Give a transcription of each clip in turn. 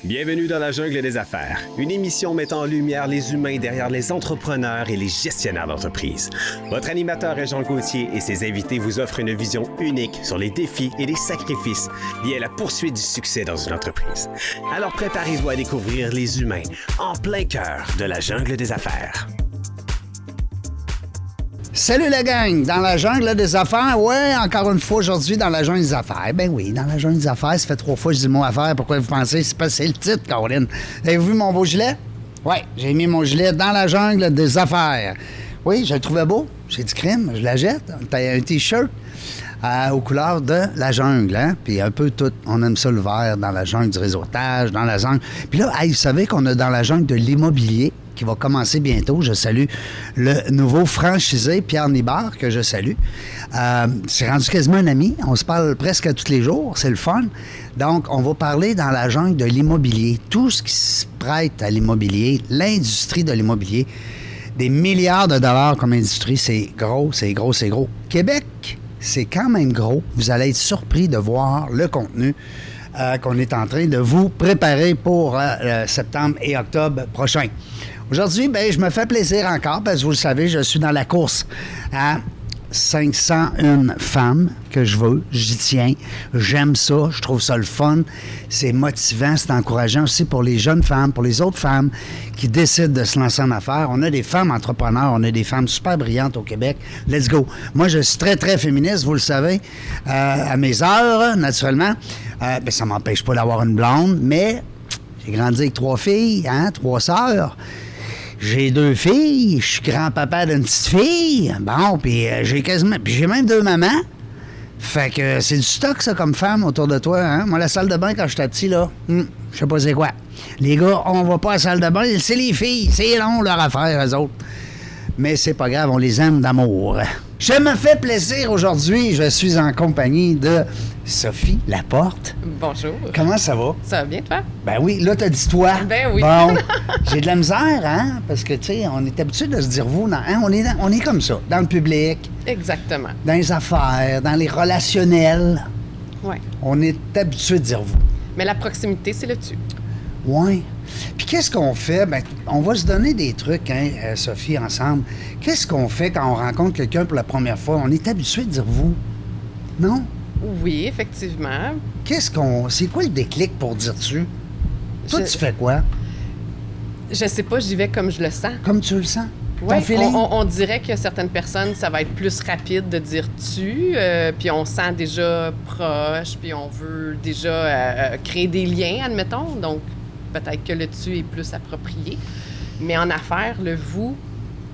Bienvenue dans la jungle des affaires, une émission mettant en lumière les humains derrière les entrepreneurs et les gestionnaires d'entreprise. Votre animateur est Jean Gauthier et ses invités vous offrent une vision unique sur les défis et les sacrifices liés à la poursuite du succès dans une entreprise. Alors préparez-vous à découvrir les humains en plein cœur de la jungle des affaires. Salut la gang! Dans la jungle des affaires, ouais, encore une fois aujourd'hui dans la jungle des affaires. Ben oui, dans la jungle des affaires, ça fait 3 fois que je dis le mot affaires. Pourquoi vous pensez? C'est parce que c'est le titre, Caroline. Avez-vous vu mon beau gilet? Ouais, j'ai mis mon gilet dans la jungle des affaires. Oui, je le trouvais beau. J'ai du crime, je la jette. T'as un T-shirt aux couleurs de la jungle, hein? Puis un peu tout. On aime ça le vert dans la jungle du réseautage, dans la jungle. Puis là, hey, vous savez qu'on a dans la jungle de l'immobilier qui va commencer bientôt. Je salue le nouveau franchisé, Pierre Nibard, que je salue. C'est rendu quasiment un ami. On se parle presque tous les jours. C'est le fun. Donc, on va parler dans la jungle de l'immobilier. Tout ce qui se prête à l'immobilier, l'industrie de l'immobilier. Des milliards de dollars comme industrie, c'est gros, c'est gros, c'est gros. Québec, c'est quand même gros. Vous allez être surpris de voir le contenu qu'on est en train de vous préparer pour septembre et octobre prochain. Aujourd'hui, bien, je me fais plaisir encore parce que vous le savez, je suis dans la course à 501 femmes que je veux. J'y tiens. J'aime ça. Je trouve ça le fun. C'est motivant. C'est encourageant aussi pour les jeunes femmes, pour les autres femmes qui décident de se lancer en affaires. On a des femmes entrepreneurs. On a des femmes super brillantes au Québec. Let's go. Moi, je suis très, très féministe, vous le savez. À mes heures, naturellement. Bien, ça ne m'empêche pas d'avoir une blonde, mais j'ai grandi avec 3 filles, 3 sœurs. J'ai 2 filles, je suis grand-papa d'une petite fille. Bon, puis j'ai même 2 mamans. Fait que c'est du stock, ça, comme femme, autour de toi, hein? Moi, la salle de bain, quand j'étais petit, là, je sais pas c'est quoi. Les gars, on va pas à la salle de bain, c'est les filles. C'est long, leur affaire, eux autres. Mais c'est pas grave, on les aime d'amour. Je me fais plaisir aujourd'hui. Je suis en compagnie de Sophie Laporte. Bonjour. Comment ça va? Ça va bien, toi? Ben oui, là, t'as dit toi. Ben oui. Bon, j'ai de la misère, hein? Parce que, tu sais, on est habitué de se dire vous. On est comme ça, dans le public. Exactement. Dans les affaires, dans les relationnels. Oui. On est habitué de dire vous. Mais la proximité, c'est le tu. Oui. Puis qu'est-ce qu'on fait? Bien, on va se donner des trucs, hein, Sophie, ensemble. Qu'est-ce qu'on fait quand on rencontre quelqu'un pour la première fois? On est habitué de dire vous. Non? Oui, effectivement. C'est quoi le déclic pour dire tu? Toi, tu fais quoi? Je sais pas, j'y vais comme je le sens. Comme tu le sens? Oui, Ton feeling? on dirait que certaines personnes, ça va être plus rapide de dire tu, puis on sent déjà proche, puis on veut déjà créer des liens, admettons. Donc, peut-être que le tu est plus approprié. Mais en affaires, le vous,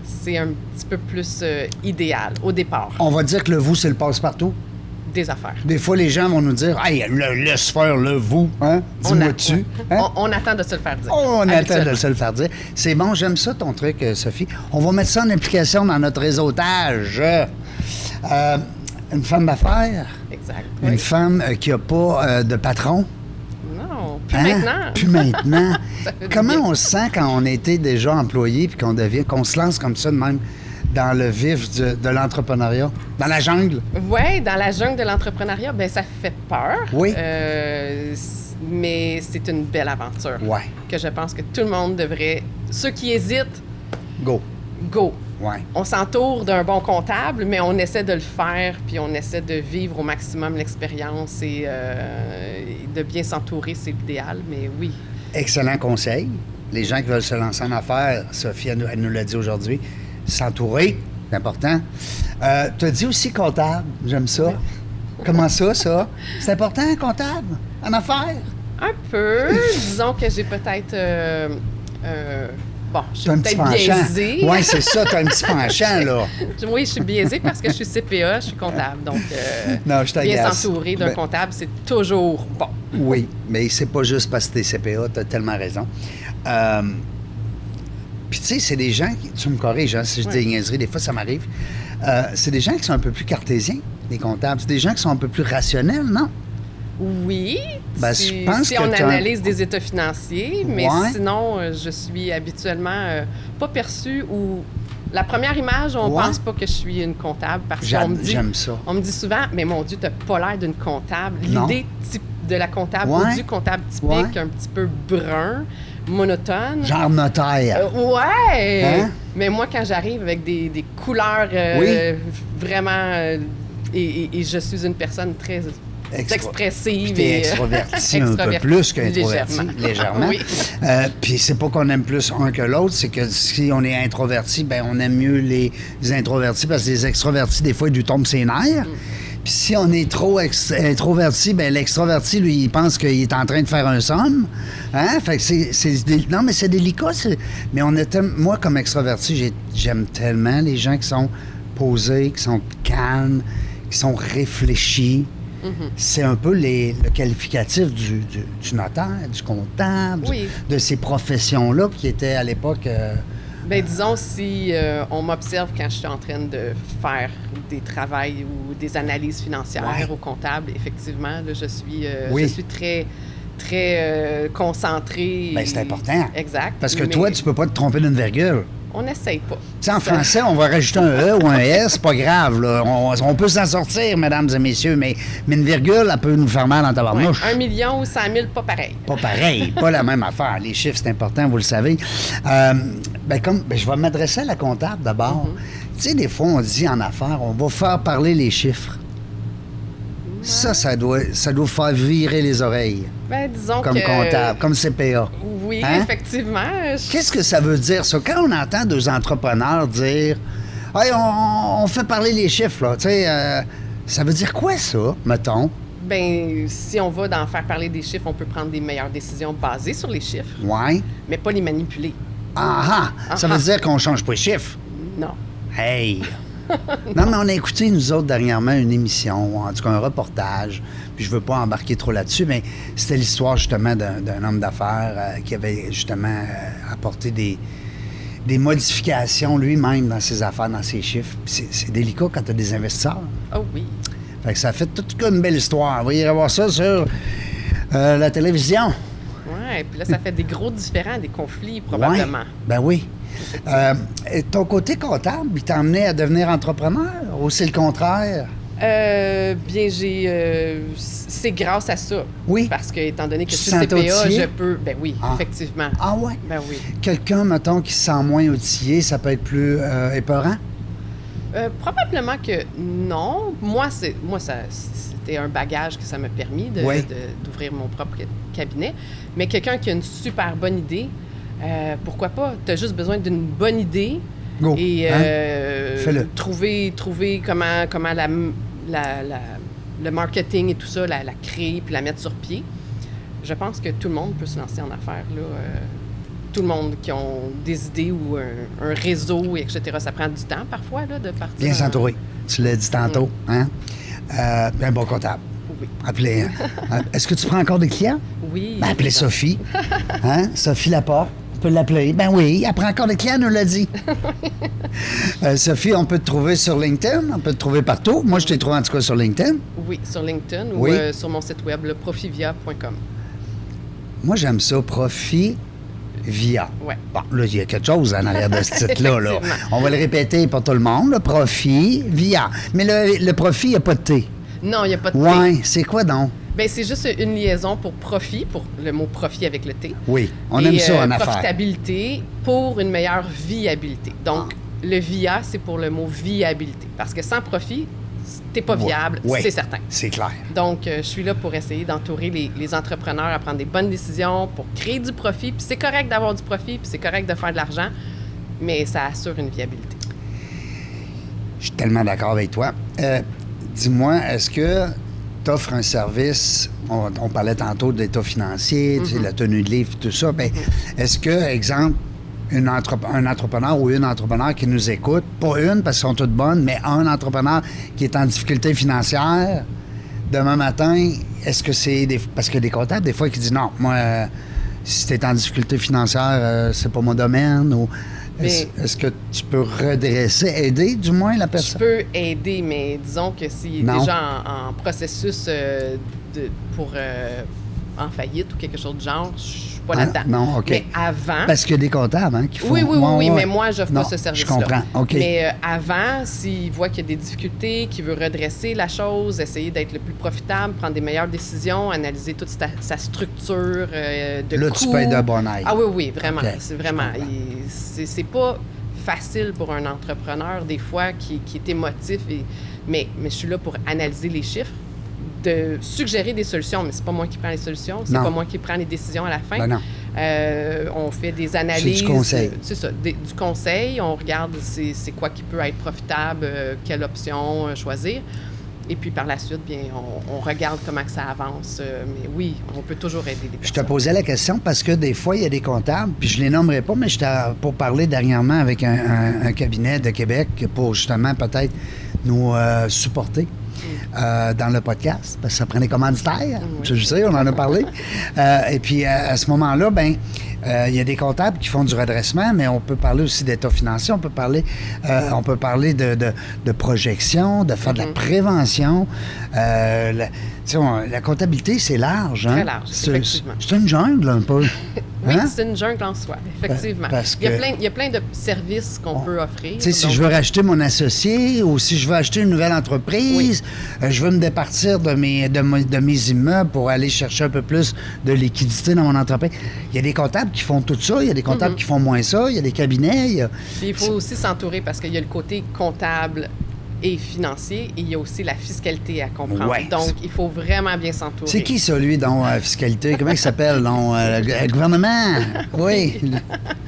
c'est un petit peu plus idéal au départ. On va dire que le vous, c'est le passe-partout. Des affaires. Des fois, les gens vont nous dire « Hey, laisse faire le vous, hein? Dis-moi tu. Hein? On attend de se le faire dire. On attend de se le faire dire. C'est bon, j'aime ça ton truc, Sophie. On va mettre ça en application dans notre réseautage. Une femme d'affaires. Exact. Une Oui. femme qui n'a pas de patron. Non, plus Hein? maintenant. Plus maintenant. Ça fait du Comment bien. on se sent quand on était déjà employé puis qu'on se lance comme ça de même dans le vif de l'entrepreneuriat? Dans la jungle? Oui, dans la jungle de l'entrepreneuriat, bien, ça fait peur. Oui. Mais c'est une belle aventure. Ouais. Que je pense que tout le monde devrait... Ceux qui hésitent, Go. go. Ouais. On s'entoure d'un bon comptable, mais on essaie de le faire, puis on essaie de vivre au maximum l'expérience et de bien s'entourer, c'est l'idéal, mais oui. Excellent conseil. Les gens qui veulent se lancer en affaires, Sophie, elle nous l'a dit aujourd'hui, s'entourer, c'est important. Tu as dit aussi comptable, j'aime ça. Comment ça? C'est important, comptable, en affaires? Un peu. Disons que j'ai peut-être... bon, je suis T'as un petit peut-être penchant. biaisée. Oui, c'est ça, tu as un petit penchant, là. Oui, je suis biaisée parce que je suis CPA, je suis comptable. Donc, Non, je bien t'agace. s'entourer d'un Ben, comptable, c'est toujours bon. Oui, mais c'est pas juste parce que t'es CPA, t'as tellement raison. Puis tu sais, c'est des gens, tu me corriges hein, si je dis des niaiseries, des fois ça m'arrive, c'est des gens qui sont un peu plus cartésiens, les comptables. C'est des gens qui sont un peu plus rationnels, non? Oui, Ben, si, je pense si que on t'as un- analyse des états financiers, mais Ouais. sinon, je suis habituellement pas perçue ou... La première image, on Ouais. pense pas que je suis une comptable parce qu'on me dit... J'aime ça. On me dit souvent, mais mon Dieu, t'as pas l'air d'une comptable. Non. L'idée de la comptable Ouais. ou du comptable typique, Ouais. un petit peu brun, monotone. Genre notaire. Ouais! Hein? Mais moi, quand j'arrive avec des couleurs vraiment... et je suis une personne très expressive. Puis t'es extroverti un peu plus qu'introverti, légèrement. Oui. Puis c'est pas qu'on aime plus un que l'autre, c'est que si on est introverti, ben on aime mieux les introvertis parce que les extrovertis, des fois, ils lui tombent ses nerfs. Puis si on est trop introverti, ben l'extroverti, lui, il pense qu'il est en train de faire un somme. Hein? Fait que non, mais c'est délicat. Mais moi, comme extroverti, j'aime tellement les gens qui sont posés, qui sont calmes, qui sont réfléchis. C'est un peu le qualificatif du notaire, du comptable, Oui. de ces professions-là qui étaient à l'époque... Bien, disons, si on m'observe quand je suis en train de faire des travails ou des analyses financières Ouais. au comptable, effectivement, là, je suis Oui. très, très concentrée. Bien, c'est important. Exact. Parce que mais toi, tu peux pas te tromper d'une virgule. On n'essaye pas. Tu sais, en Ça- français, on va rajouter un E ou un S, c'est pas grave. Là. On peut s'en sortir, mesdames et messieurs, mais une virgule, elle peut nous faire mal en Ouais, tabarnouche. 1 million ou 100 000, pas pareil. Pas pareil, pas la même affaire. Les chiffres, c'est important, vous le savez. Je vais m'adresser à la comptable d'abord. Tu sais, des fois, on dit en affaires, on va faire parler les chiffres. Ça doit faire virer les oreilles, Ben, disons comme que... comptable, comme CPA. Oui, Hein? effectivement. Qu'est-ce que ça veut dire, ça? Quand on entend deux entrepreneurs dire « Hey, on fait parler les chiffres, là. » Tu sais, ça veut dire quoi, ça, mettons? Ben, si on va dans faire parler des chiffres, on peut prendre des meilleures décisions basées sur les chiffres, Ouais. mais pas les manipuler. Ah ah! Ça veut dire qu'on change pas les chiffres. Non. Hey! Non, mais on a écouté, nous autres, dernièrement, une émission, en tout cas un reportage, puis je veux pas embarquer trop là-dessus, mais c'était l'histoire, justement, d'un homme d'affaires qui avait, justement, apporté des modifications lui-même dans ses affaires, dans ses chiffres. Puis c'est délicat quand tu as des investisseurs. Oh oui. Fait que ça fait toute une belle histoire. Vous irez voir ça sur la télévision. Ouais, puis là, ça fait des gros différends, des conflits, probablement. Ouais. Ben oui. Et ton côté comptable, il t'a amené à devenir entrepreneur ou c'est le contraire? Bien, c'est grâce à ça. Oui. Parce que, étant donné que Tu je te suis sens CPA, outillé? je peux... Ben oui, Ah. effectivement. Ah ouais? Ben oui. Quelqu'un, mettons, qui se sent moins outillé, ça peut être plus épeurant? Probablement que non. Moi, c'était un bagage que ça m'a permis Oui. d'ouvrir mon propre cabinet. Mais quelqu'un qui a une super bonne idée, pourquoi pas? Tu as juste besoin d'une bonne idée Go. et Fais-le. trouver comment le marketing et tout ça, la créer puis la mettre sur pied. Je pense que tout le monde peut se lancer en affaires, là. Tout le monde qui ont des idées ou un réseau, etc. Ça prend du temps parfois là, de partir. Bien s'entourer. Tu l'as dit tantôt, hein? Un bon comptable. Oui. Appelez. Est-ce que tu prends encore des clients? Oui. Ben, appelez Sophie. Hein? Sophie Laporte. On peut l'appeler. Ben oui, elle prend encore des clients, elle nous l'a dit. Sophie, on peut te trouver sur LinkedIn, on peut te trouver partout. Moi, je t'ai trouvé en tout cas sur LinkedIn. Oui, sur LinkedIn Oui. ou sur mon site web, le profivia.com. Moi, j'aime ça, Profit Via. Ouais. Bon, là, il y a quelque chose en arrière de ce titre-là. Là. Effectivement. On va le répéter pour tout le monde. Le Profit Via. Mais le profit, il n'y a pas de T. Non, il n'y a pas de T. Ouais, c'est quoi donc? Ben, c'est juste une liaison pour profit, pour le mot profit avec le T. Oui, on Et, aime ça en affaires. profitabilité pour une meilleure viabilité. Donc, le VIA, c'est pour le mot viabilité. Parce que sans profit, t'es pas viable, Ouais, c'est certain. c'est clair. Donc, je suis là pour essayer d'entourer les entrepreneurs à prendre des bonnes décisions, pour créer du profit. Puis c'est correct d'avoir du profit, puis c'est correct de faire de l'argent, mais ça assure une viabilité. Je suis tellement d'accord avec toi. Dis-moi, est-ce que tu offres un service, on parlait tantôt de l'état financier, tu sais, la tenue de livre, tout ça, bien, est-ce que, exemple, un entrepreneur ou une entrepreneur qui nous écoute, pas une parce qu'elles sont toutes bonnes, mais un entrepreneur qui est en difficulté financière, demain matin, est-ce que c'est parce qu'il y a des comptables, des fois, qui disent non, moi, si tu es en difficulté financière, c'est pas mon domaine, ou est-ce que tu peux redresser, aider du moins la Je personne? peux aider, mais disons que s'il est Non. déjà en processus pour en faillite ou quelque chose de genre, je pas là-dedans. Non, OK. Mais avant... Parce qu'il y a des comptables qui font... Oui, mais moi, je n'offre pas Non, ce service-là. Je comprends, OK. Mais avant, s'il voit qu'il y a des difficultés, qu'il veut redresser la chose, essayer d'être le plus profitable, prendre des meilleures décisions, analyser toute sa structure de Là, coûts. tu payes de bon ail. Ah oui, vraiment. OK, C'est vraiment... C'est pas facile pour un entrepreneur, des fois, qui est émotif. Mais je suis là pour analyser les chiffres, de suggérer des solutions, mais c'est pas moi qui prends les solutions, c'est pas moi qui prends les décisions à la fin. Ben non. On fait des analyses. C'est du conseil. C'est ça, du conseil. On regarde c'est quoi qui peut être profitable, quelle option choisir. Et puis par la suite, bien, on regarde comment que ça avance. Mais oui, on peut toujours aider les personnes. Je te posais la question parce que des fois, il y a des comptables, puis je les nommerai pas, mais j'étais pour parler dernièrement avec un cabinet de Québec pour justement peut-être nous supporter dans le podcast, parce que ça prenait commanditaire. Je sais, on en a parlé. Et puis à ce moment-là, ben il y a des comptables qui font du redressement, mais on peut parler aussi d'état financier, on peut parler de projection, de faire de la prévention. La comptabilité, c'est large. Hein? Très large, effectivement. C'est une jungle, un peu. Oui, Hein? c'est une jungle en soi, effectivement. Parce que- il y a plein de services qu'on peut offrir. Tu sais, si donc- je veux racheter mon associé ou si je veux acheter une nouvelle entreprise, je veux me départir de mes immeubles pour aller chercher un peu plus de liquidité dans mon entreprise. Il y a des comptables qui font tout ça, il y a des comptables qui font moins ça, il y a des cabinets. Puis il faut aussi s'entourer parce qu'il y a le côté comptable et financier et il y a aussi la fiscalité à comprendre. Ouais. Donc, il faut vraiment bien s'entourer. C'est qui ça, lui, dont fiscalité? Comment il s'appelle? Le gouvernement? Oui.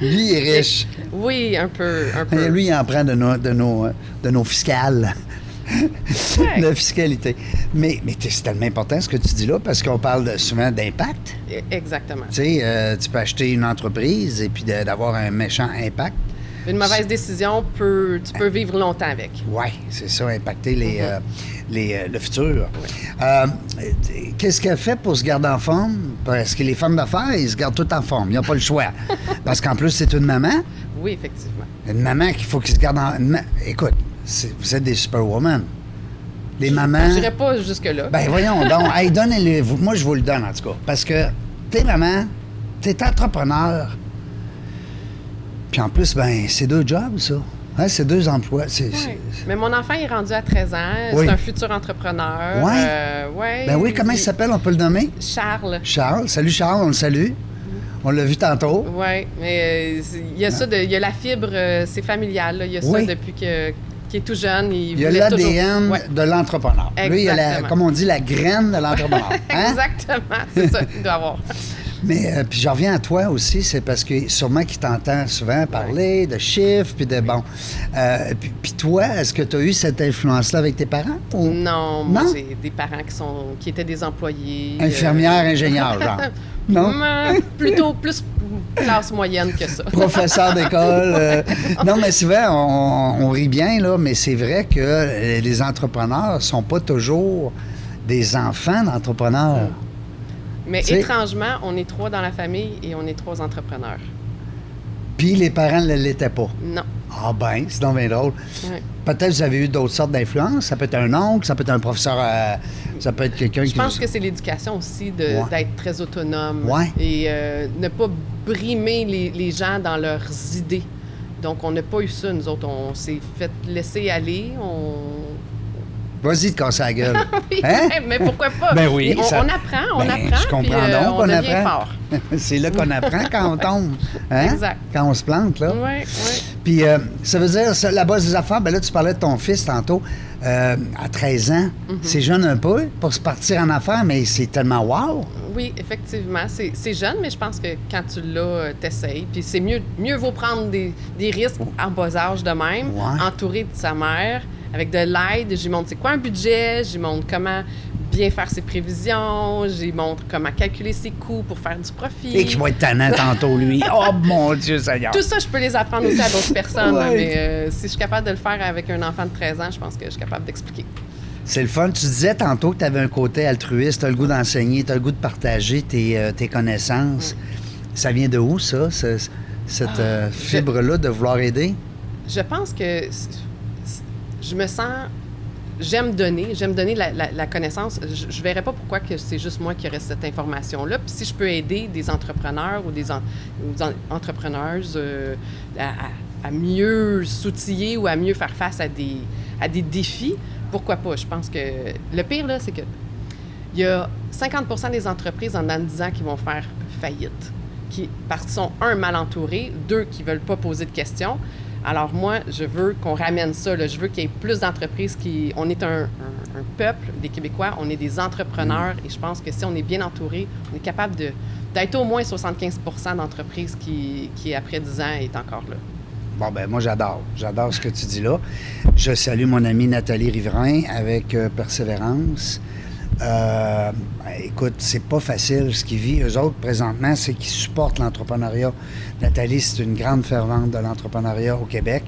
Lui, il est riche. Oui, un peu. Et lui, il en prend de nos fiscales. La fiscalité. Mais c'est tellement important ce que tu dis là, parce qu'on parle souvent d'impact. Exactement. Tu sais, tu peux acheter une entreprise et puis d'avoir un méchant impact. Une mauvaise décision, tu peux vivre longtemps avec. Oui, c'est ça, impacter le futur. Qu'est-ce qu'elle fait pour se garder en forme? Parce que les femmes d'affaires, ils se gardent toutes en forme. Ils n'ont pas le choix. Parce qu'en plus, c'est une maman. Oui, effectivement. Une maman qu'il faut qu'ils se gardent en... Écoute, vous êtes des superwomen. Les mamans... Je dirais pas jusque-là. Ben voyons donc. Hey, donnez-le. Moi, je vous le donne, en tout cas. Parce que t'es maman, t'es entrepreneur. Puis en plus, ben c'est 2 jobs, ça. Hein, c'est 2 emplois. Mais mon enfant est rendu à 13 ans. Oui. C'est un futur entrepreneur. Oui? Ouais, Ben oui, comment il s'appelle? On peut le nommer? Charles. Charles. Salut, Charles. On le salue. On l'a vu tantôt. Oui, mais il y a ça, il y a la fibre, c'est familial. Là. Il y a ça depuis qu'il est tout jeune. Il y a voulait l'ADN toujours... de l'entrepreneur. Lui, il a, comme on dit, la graine de l'entrepreneur. Hein? Exactement, c'est ça qu'il doit avoir. Mais puis je reviens à toi aussi, c'est parce que sûrement qu'il t'entend souvent parler de chiffres, puis de bon. Puis toi, est-ce que tu as eu cette influence-là avec tes parents? Ou... Non, moi j'ai des parents qui étaient des employés. Infirmières, ingénieurs, genre. Non? Plutôt plus classe moyenne que ça. Professeur d'école. Non, mais c'est vrai, on rit bien, là, mais c'est vrai que les entrepreneurs sont pas toujours des enfants d'entrepreneurs. Mais étrangement, on est 3 dans la famille et on est 3 entrepreneurs. Puis les parents ne l'étaient pas? Non. Ah ben, c'est donc bien drôle. Ouais. Peut-être que vous avez eu d'autres sortes d'influences. Ça peut être un oncle, ça peut être un professeur, ça peut être quelqu'un qui... Je pense que c'est l'éducation aussi d'être très autonome et ne pas brimer les gens dans leurs idées. Donc, on n'a pas eu ça, nous autres. On s'est fait laisser aller. Vas-y, te casser la gueule. Oui, hein? mais pourquoi pas? Ben oui. On apprend, Je comprends puis, donc on qu'on devient apprend. fort. C'est là qu'on apprend quand on tombe. Hein? Exact. Quand on se plante, là. Oui. Puis ça veut dire, la base des affaires, ben là, tu parlais de ton fils tantôt, à 13 ans. C'est jeune un peu pour se partir en affaires, mais c'est tellement wow! Oui, effectivement. C'est jeune, mais je pense que quand tu l'as, t'essayes. Puis c'est mieux vaut prendre des risques en bas âge de même, entouré de sa mère, avec de l'aide. J'y montre c'est quoi un budget, j'y montre comment bien faire ses prévisions, j'y montre comment calculer ses coûts pour faire du profit. Et qui va être tannant tantôt, lui. Oh mon Dieu Seigneur! Tout ça, je peux les apprendre aussi à d'autres personnes, mais si je suis capable de le faire avec un enfant de 13 ans, je pense que je suis capable d'expliquer. C'est le fun. Tu disais tantôt que tu avais un côté altruiste, tu as le goût d'enseigner, tu as le goût de partager tes connaissances. Ça vient de où, ça, cette fibre-là de vouloir aider? Je pense que je me sens j'aime donner la connaissance. Je ne verrais pas pourquoi que c'est juste moi qui aurais cette information-là. Puis si je peux aider des entrepreneurs ou des entrepreneuses à mieux s'outiller ou à mieux faire face à des défis, pourquoi pas? Je pense que le pire, là, c'est que il y a 50% des entreprises en 10 ans qui vont faire faillite, parce qu'ils sont, mal entourés, 2, qui ne veulent pas poser de questions. Alors moi, je veux qu'on ramène ça. Là. Je veux qu'il y ait plus d'entreprises qui... On est un peuple, des Québécois, on est des entrepreneurs et je pense que si on est bien entouré, on est capable d'être au moins 75% d'entreprises qui, après 10 ans, est encore là. Bon, ben moi, j'adore. J'adore ce que tu dis là. Je salue mon amie Nathalie Riverain avec Persévérance. Écoute, c'est pas facile ce qu'ils vivent. Eux autres, présentement, c'est qu'ils supportent l'entrepreneuriat. Nathalie, c'est une grande fervente de l'entrepreneuriat au Québec.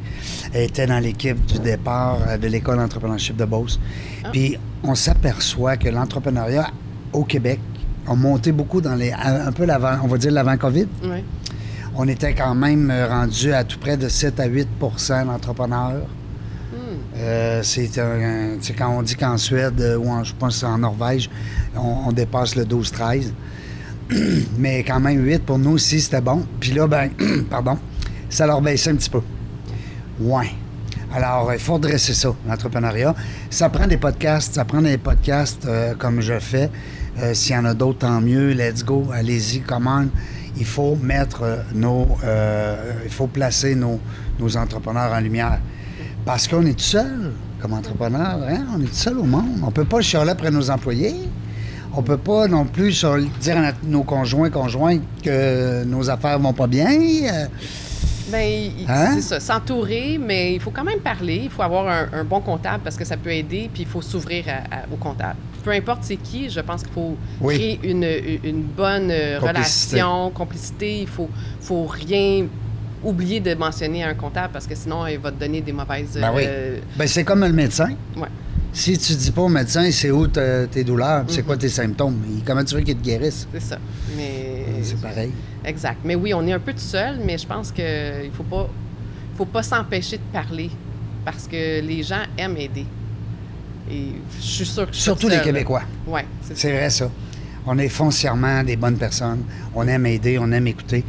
Elle était dans l'équipe du départ de l'École d'entrepreneurship de Beauce. Puis, on s'aperçoit que l'entrepreneuriat au Québec a monté beaucoup dans un peu l'avant, on va dire l'avant-COVID. Oui. On était quand même rendu à tout près de 7 à 8 d'entrepreneurs. C'est quand on dit qu'en Suède ou je pense en Norvège, on dépasse le 12-13. Mais quand même, 8 pour nous aussi, c'était bon. Puis là, pardon, ça leur baissait un petit peu. Ouais. Alors, il faut dresser ça, l'entrepreneuriat. Ça prend des podcasts, comme je fais. S'il y en a d'autres, tant mieux. Let's go, allez-y, commande. Il faut mettre il faut placer nos entrepreneurs en lumière. Parce qu'on est tout seul, comme entrepreneur, hein? On est tout seul au monde. On peut pas chialer après nos employés. On peut pas non plus dire à nos conjointes que nos affaires vont pas bien. C'est ça, s'entourer, mais il faut quand même parler. Il faut avoir un bon comptable parce que ça peut aider, puis il faut s'ouvrir au comptable. Peu importe c'est qui, je pense qu'il faut créer une bonne relation, complicité. Il faut rien oublier de mentionner un comptable parce que sinon, il va te donner des mauvaises... c'est comme le médecin. Ouais. Si tu dis pas au médecin, c'est où tes douleurs, c'est quoi tes symptômes, comment tu veux qu'il te guérisse? C'est ça. Mais... C'est pareil. Exact. Mais oui, on est un peu tout seul, mais je pense qu'il faut pas s'empêcher de parler parce que les gens aiment aider. Et je suis sûre que je suis surtout les Québécois. Oui, c'est vrai ça. On est foncièrement des bonnes personnes. On aime aider, on aime écouter.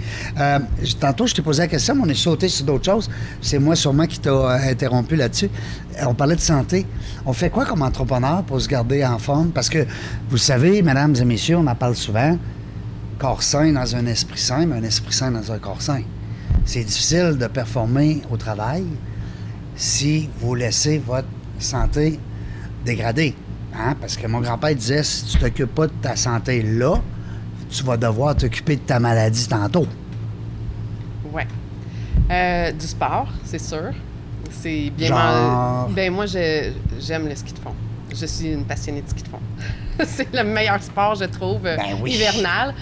Tantôt, je t'ai posé la question, mais on est sauté sur d'autres choses. C'est moi sûrement qui t'a interrompu là-dessus. On parlait de santé. On fait quoi comme entrepreneur pour se garder en forme? Parce que, vous savez, mesdames et messieurs, on en parle souvent, corps sain dans un esprit sain, mais un esprit sain dans un corps sain. C'est difficile de performer au travail si vous laissez votre santé dégrader. Hein? Parce que mon grand-père disait, si tu t'occupes pas de ta santé là, tu vas devoir t'occuper de ta maladie tantôt. Oui. Du sport, c'est sûr. C'est bien... Genre... moi, j'aime le ski de fond. Je suis une passionnée de ski de fond. C'est le meilleur sport, je trouve, hivernal.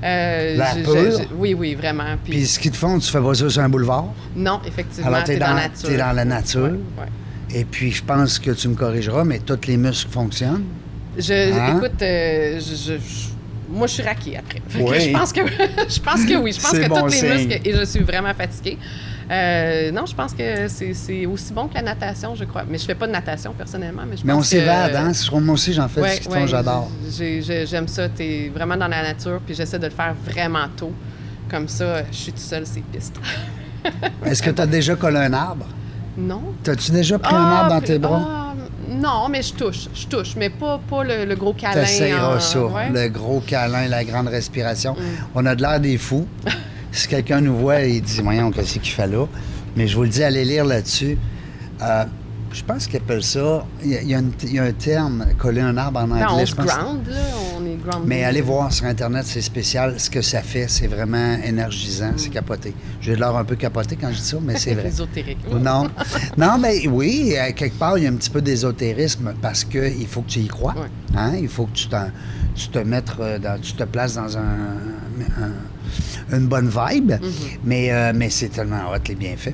La pure? Oui, vraiment. Puis ski de fond, tu fais pas ça sur un boulevard? Non, effectivement, alors, t'es dans la nature. T'es dans la nature. Ouais. Et puis, je pense que tu me corrigeras, mais tous les muscles fonctionnent. Écoute, moi, je suis raquée après. Je pense que oui. Je pense que bon tous les signe. muscles... Et je suis vraiment fatiguée. Non, je pense que c'est aussi bon que la natation, je crois. Mais je fais pas de natation, personnellement. Mais on s'évade, hein? Moi aussi, j'en fais du ski de fond, j'adore. J'aime ça. T'es vraiment dans la nature, puis j'essaie de le faire vraiment tôt. Comme ça, je suis toute seule ces pistes. Est-ce que tu as déjà collé un arbre? Non. T'as-tu déjà pris un arbre dans tes bras? Non, mais je touche, mais pas le gros câlin. T'essayeras ça, ouais. le gros câlin, la grande respiration. On a de l'air des fous. Si quelqu'un nous voit, il dit « Voyons, qu'est-ce qu'il fait là? » Mais je vous le dis, allez lire là-dessus. Je pense qu'ils appellent ça... Il y a un terme, coller un arbre en anglais. On se ground, là. On est ground. Mais allez voir sur Internet, c'est spécial. Ce que ça fait, c'est vraiment énergisant. C'est capoté. J'ai l'air un peu capoté quand je dis ça, mais c'est vrai. Ésotérique. Non, mais oui, quelque part, il y a un petit peu d'ésotérisme parce qu'il faut que tu y crois. Ouais. Hein? Il faut que tu te places dans une bonne vibe, mais c'est tellement hot, les bienfaits.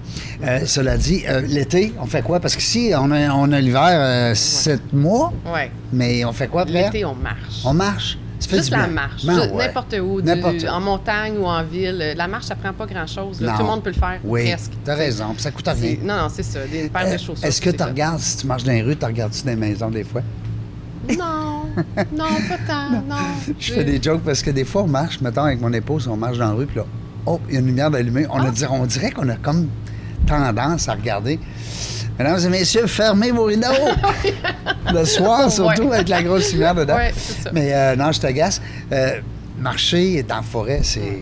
Cela dit, l'été, on fait quoi? Parce qu'ici, on a l'hiver 7 mois, Ouais. mais on fait quoi après? L'été, on marche. On marche. Ça fait Juste du la bien. marche, Ben juste ouais. n'importe où, N'importe où. en montagne ou en ville. La marche, ça prend pas grand-chose. là. Non. Tout le monde peut le faire, Oui, presque. t'as raison, puis ça coûte rien. Non, c'est ça. Une paire de chaussures. Est-ce que c'est tu fait. regardes, si tu marches dans les rues, tu regardes-tu dans les maisons des fois? Non, non, pas tant, non. Je fais des jokes parce que des fois, on marche, mettons, avec mon épouse, on marche dans la rue, puis là, oh, il y a une lumière allumée. On dirait qu'on a comme tendance à regarder. Mesdames et messieurs, fermez vos rideaux! Le soir, surtout, Ouais. avec la grosse lumière dedans. Ouais, c'est ça. Mais non, je t'agace. Marcher dans la forêt, c'est...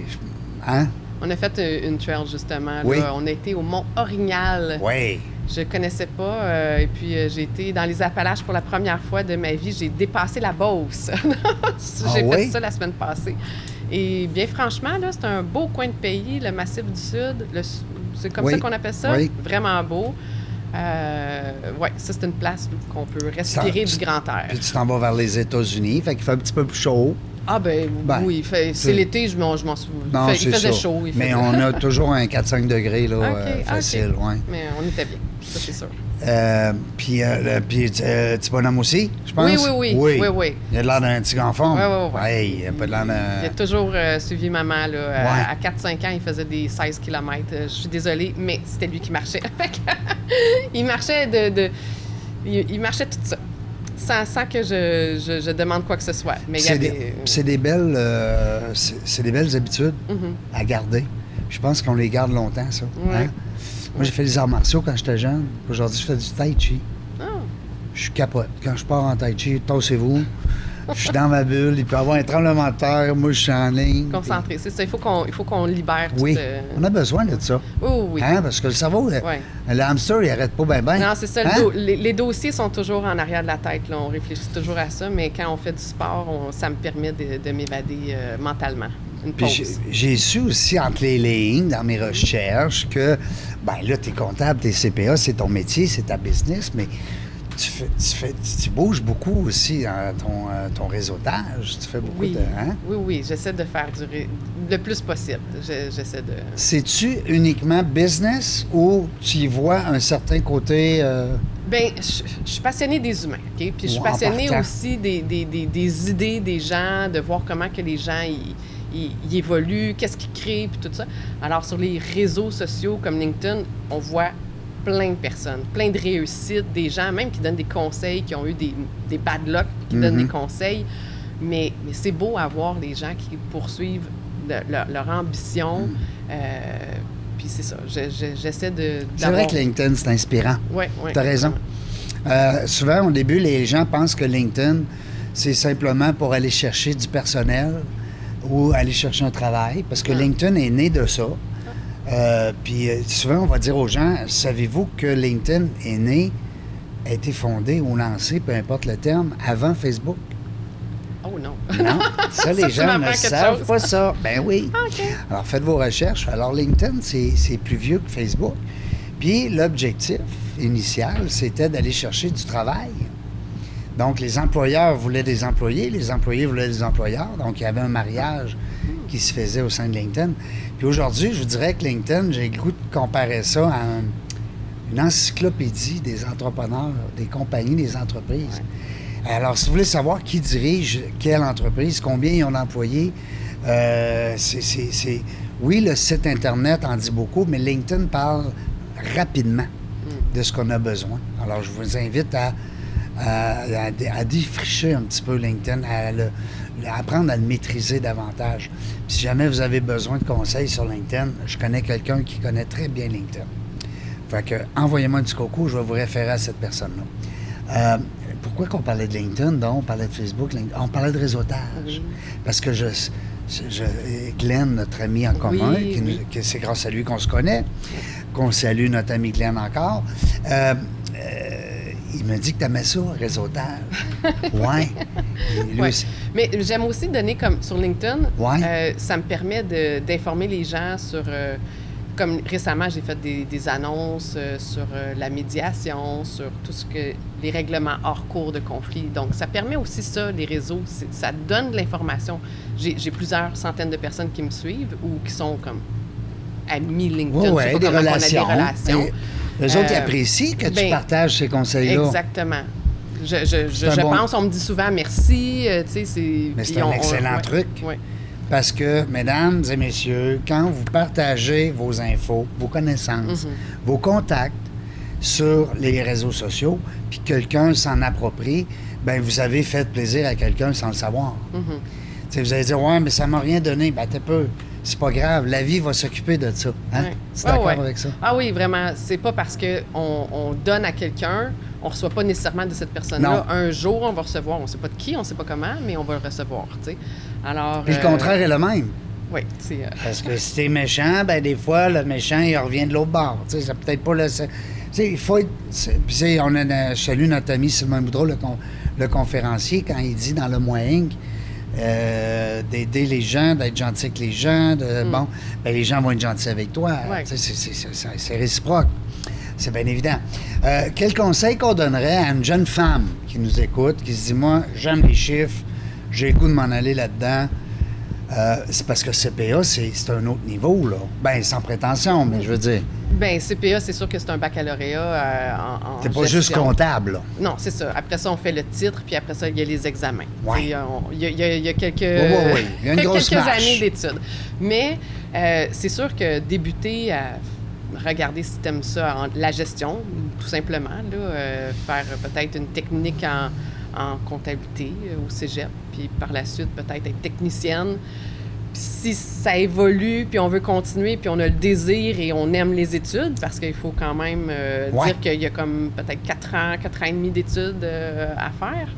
Hein? On a fait une trail, justement. Oui. Là. On a été au Mont Orignal. Oui. Je connaissais pas. Et puis, j'ai été dans les Appalaches pour la première fois de ma vie. J'ai dépassé la Beauce. J'ai fait oui? ça la semaine passée. Et bien franchement, là, c'est un beau coin de pays, le Massif du Sud. C'est comme Oui. ça qu'on appelle ça. Oui. Vraiment beau. Oui, ça, c'est une place où on peut respirer Ça- du grand air. Puis tu t'en vas vers les États-Unis, fait qu'il fait un petit peu plus chaud. Ah ben, Ben, oui, c'est c'est- l'été, je m'en souviens. Non, Il c'est faisait ça. chaud. Mais on a toujours un 4-5 degrés, là, OK, facile, OK. ouais. Mais on était bien, ça c'est sûr. Puis, petit bonhomme aussi, je pense? Oui. Il a l'air d'un petit enfant. Oui. Hey, il a pas de l'air Il a d'un... toujours suivi maman. Là, Ouais. à 4-5 ans, il faisait des 16 km. Je suis désolée, mais c'était lui qui marchait. Fait que il marchait il marchait tout ça. Sans que je demande quoi que ce soit. Mais il y avait... C'est des belles habitudes à garder. Je pense qu'on les garde longtemps, ça. Ouais. Hein? Moi, j'ai fait les arts martiaux quand j'étais jeune. Aujourd'hui, je fais du tai chi. Ah, Je suis capote. Quand je pars en tai chi, tassez-vous. Je suis dans ma bulle. Il peut y avoir un tremblement de terre. Moi, je suis en ligne. concentré, c'est ça. Il faut qu'on libère tout. Oui. On a besoin de ça. Oui. Hein? Parce que le cerveau, Ouais. le hamster, il arrête pas bien. Non, c'est ça. Hein? Les dossiers sont toujours en arrière de la tête. Là. On réfléchit toujours à ça, mais quand on fait du sport, ça me permet de m'évader mentalement. Une Puis pause. j'ai su aussi entre les lignes, dans mes recherches, que, ben là, t'es comptable, t'es CPA, c'est ton métier, c'est ta business, mais tu bouges beaucoup aussi dans ton réseautage. Tu fais beaucoup Oui, de... Hein? oui. J'essaie de faire le plus possible. J'essaie de... C'est-tu uniquement business ou tu y vois un certain côté... Bien, je suis passionnée des humains, OK? Puis je suis En passionnée partant. aussi des idées des gens, de voir comment que les gens ils évoluent, qu'est-ce qu'ils créent, puis tout ça. Alors, sur les réseaux sociaux comme LinkedIn, on voit plein de personnes, plein de réussites, des gens même qui donnent des conseils, qui ont eu des bad luck, qui donnent des conseils. Mais c'est beau à voir les gens qui poursuivent leur ambition. Puis c'est ça, j'essaie de... C'est vrai que LinkedIn, c'est inspirant. Oui. Tu as raison. Souvent, au début, les gens pensent que LinkedIn, c'est simplement pour aller chercher du personnel ou aller chercher un travail, parce que LinkedIn est né de ça. Puis souvent, on va dire aux gens, savez-vous que LinkedIn est né, a été fondé ou lancé, peu importe le terme, avant Facebook? Oh non. Non, ça, les Ça, tu gens ne m'apprends quelque savent chose. pas ça. Ben oui. OK. Alors, faites vos recherches. Alors, LinkedIn, c'est plus vieux que Facebook. Puis, l'objectif initial, c'était d'aller chercher du travail. Donc, les employeurs voulaient des employés, les employés voulaient des employeurs. Donc, il y avait un mariage qui se faisait au sein de LinkedIn. Puis aujourd'hui, je vous dirais que LinkedIn, j'ai le goût de comparer ça à une encyclopédie des entrepreneurs, des compagnies, des entreprises. Ouais. Alors, si vous voulez savoir qui dirige quelle entreprise, combien ils ont d'employés, oui, le site Internet en dit beaucoup, mais LinkedIn parle rapidement de ce qu'on a besoin. Alors, je vous invite à défricher un petit peu LinkedIn, à apprendre à le maîtriser davantage. Puis si jamais vous avez besoin de conseils sur LinkedIn, je connais quelqu'un qui connaît très bien LinkedIn. Fait que, envoyez-moi un petit coucou, je vais vous référer à cette personne-là. Pourquoi qu'on parlait de LinkedIn, donc on parlait de Facebook, on parlait de réseautage? Oui. Parce que Glenn, notre ami en commun, que c'est grâce à lui qu'on se connaît, qu'on salue notre ami Glenn encore, il me dit que tu aimais ça, réseautage. Ouais. Ouais. Mais j'aime aussi donner, comme sur LinkedIn, ça me permet d'informer les gens sur... comme récemment, j'ai fait des annonces sur la médiation, sur tout ce que... les règlements hors cours de conflit. Donc, ça permet aussi ça, les réseaux. Ça donne de l'information. J'ai plusieurs centaines de personnes qui me suivent ou qui sont comme amis LinkedIn. Oui, des relations. Et, eux autres, ils apprécient que tu partages ces conseils-là. Exactement. Je pense, on me dit souvent merci, tu sais, c'est... Mais c'est un excellent truc. Ouais. Parce que, mesdames et messieurs, quand vous partagez vos infos, vos connaissances, vos contacts sur les réseaux sociaux, puis quelqu'un s'en approprie, bien, vous avez fait plaisir à quelqu'un sans le savoir. Tu sais, vous allez dire, ouais, mais ça m'a rien donné. Ben, t'es peu. C'est pas grave. La vie va s'occuper de ça. Hein? Ouais. Tu es d'accord avec ça? Ah oui, vraiment. C'est pas parce qu'on donne à quelqu'un, on reçoit pas nécessairement de cette personne-là. Non. Un jour, on va recevoir. On sait pas de qui, on sait pas comment, mais on va le recevoir, tu sais. Alors... Puis le contraire est le même. Oui, c'est... Parce que si t'es méchant, ben des fois, le méchant, il revient de l'autre bord. Tu sais, c'est peut-être pas le... Tu sais, il faut être... Puis on a... Je salue notre ami Sylvain Boudreau, le conférencier, quand il dit dans le Moing, d'aider les gens, d'être gentil avec les gens, bon, ben les gens vont être gentils avec toi. Ouais. Tu sais, c'est réciproque. C'est bien évident. Quel conseil qu'on donnerait à une jeune femme qui nous écoute, qui se dit, moi, j'aime les chiffres, j'ai le goût de m'en aller là-dedans. C'est parce que CPA, c'est un autre niveau, là. Ben, sans prétention, mais je veux dire. Bien, CPA, c'est sûr que c'est un baccalauréat en C'est pas gestion. juste comptable, là. Non, c'est ça. Après ça, on fait le titre, puis après ça, il y a les examens. Ouais. Il y a quelques, Oui. Il y a une grosse quelques marche. années d'études. Mais c'est sûr que débuter à regarder si tu aimes ça, la gestion, tout simplement, là, faire peut-être une technique en comptabilité au cégep, puis par la suite, peut-être être technicienne. Puis si ça évolue, puis on veut continuer, puis on a le désir et on aime les études, parce qu'il faut quand même dire qu'il y a comme peut-être 4 ans et demi d'études à faire.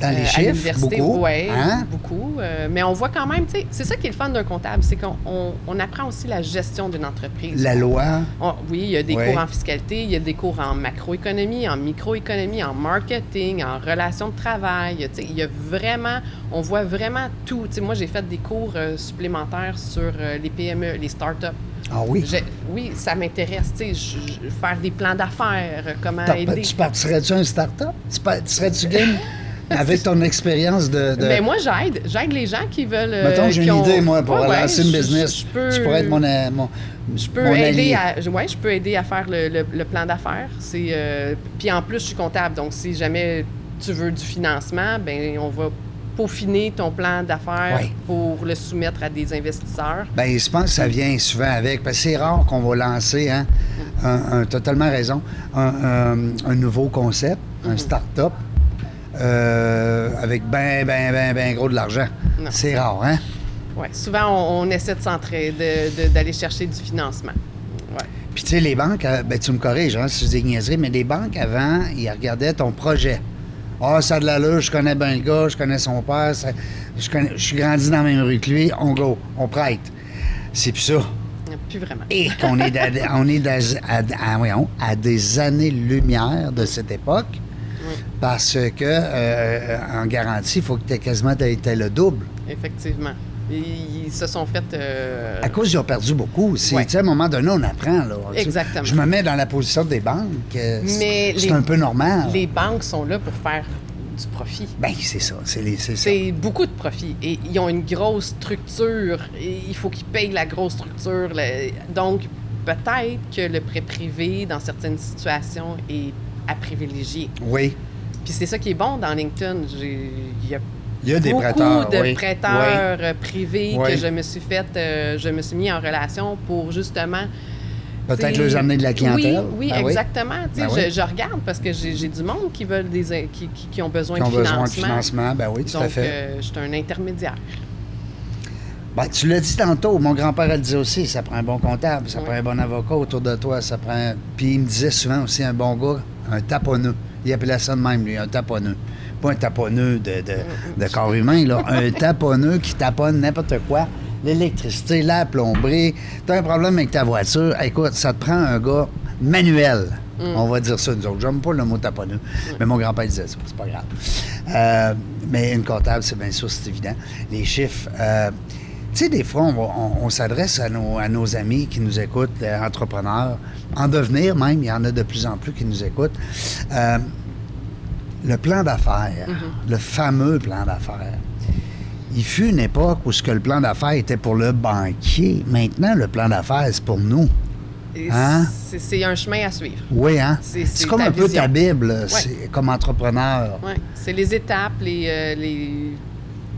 Dans les à chiffres, l'université, beaucoup. oui, Hein? beaucoup. Mais on voit quand même, tu sais, c'est ça qui est le fun d'un comptable, c'est qu'on apprend aussi la gestion d'une entreprise. La loi. Oui, il y a des Ouais. cours en fiscalité, il y a des cours en macroéconomie, en microéconomie, en marketing, en relations de travail. Tu sais, il y a vraiment, on voit vraiment tout. Tu sais, moi, j'ai fait des cours supplémentaires sur les PME, les startups. Ah oui? Oui, ça m'intéresse, tu sais, faire des plans d'affaires, comment aider. Tu partirais-tu un start-up? Serais-tu game? Avec ton expérience de... Bien, moi, j'aide les gens qui veulent... Mettons, j'ai une idée, moi, pour lancer une business. Tu pourrais être mon aider allié. je peux aider à faire le plan d'affaires. Puis en plus, je suis comptable, donc si jamais tu veux du financement, ben on va peaufiner ton plan d'affaires pour le soumettre à des investisseurs. Bien, je pense que ça vient souvent avec, parce que c'est rare qu'on va lancer, hein, t'as totalement raison, un nouveau concept, un start-up, avec ben gros de l'argent. Non. C'est rare, hein? Oui, souvent, on essaie de s'entraider, d'aller chercher du financement. Ouais. Puis, tu sais, les banques, ben, tu me corriges, hein, si je dis niaiserie, mais les banques, avant, ils regardaient ton projet. Ah, ça a de l'allure, je connais bien le gars, je connais son père, je suis grandi dans la même rue que lui, on go, on prête. C'est plus ça. Plus vraiment. Et qu'on est à des années-lumière de cette époque, parce que en garantie, il faut que tu aies quasiment le double. Effectivement. Ils se sont fait... À cause, ils ont perdu beaucoup aussi. Ouais. Tu sais, à un moment donné, on apprend. Là. Exactement. Je me mets dans la position des banques. C'est un peu normal. Les banques sont là pour faire du profit. Bien, c'est ça. C'est beaucoup de profit. Et ils ont une grosse structure. Et il faut qu'ils payent la grosse structure. Donc, peut-être que le prêt privé, dans certaines situations, est à privilégier. Oui. Puis c'est ça qui est bon dans LinkedIn. Il y a des beaucoup prêteurs, de prêteurs oui. privés que je me suis mis en relation pour justement... Peut-être leur amener de la clientèle. Oui, Ben exactement. Ben je regarde parce que j'ai du monde qui veulent qui ont besoin de financement. Besoin de financement, ben oui, tout à fait. Donc, je suis un intermédiaire. Ben, tu l'as dit tantôt, mon grand-père le disait aussi, ça prend un bon comptable, ça prend un bon avocat autour de toi, ça prend... Puis il me disait souvent aussi un bon gars, un taponneux. Il appelait ça de même, lui, un taponneux. Pas un taponneux de corps humain, là. Un taponneux qui taponne n'importe quoi. L'électricité, la plomberie. T'as un problème avec ta voiture, écoute, ça te prend un gars manuel. On va dire ça, nous autres. J'aime pas le mot taponneux, mais mon grand-père disait ça, c'est pas grave. Mais une comptable, c'est bien sûr, c'est évident. Les chiffres... tu sais, des fois, on s'adresse à nos amis qui nous écoutent, entrepreneurs, en devenir même, il y en a de plus en plus qui nous écoutent. Le plan d'affaires, le fameux plan d'affaires. Il fut une époque où le plan d'affaires était pour le banquier. Maintenant, le plan d'affaires, c'est pour nous. Et Hein? c'est un chemin à suivre. Oui, hein? C'est C'est comme ta un peu vision. ta Bible, Ouais. c'est comme entrepreneur. Ouais. C'est les étapes,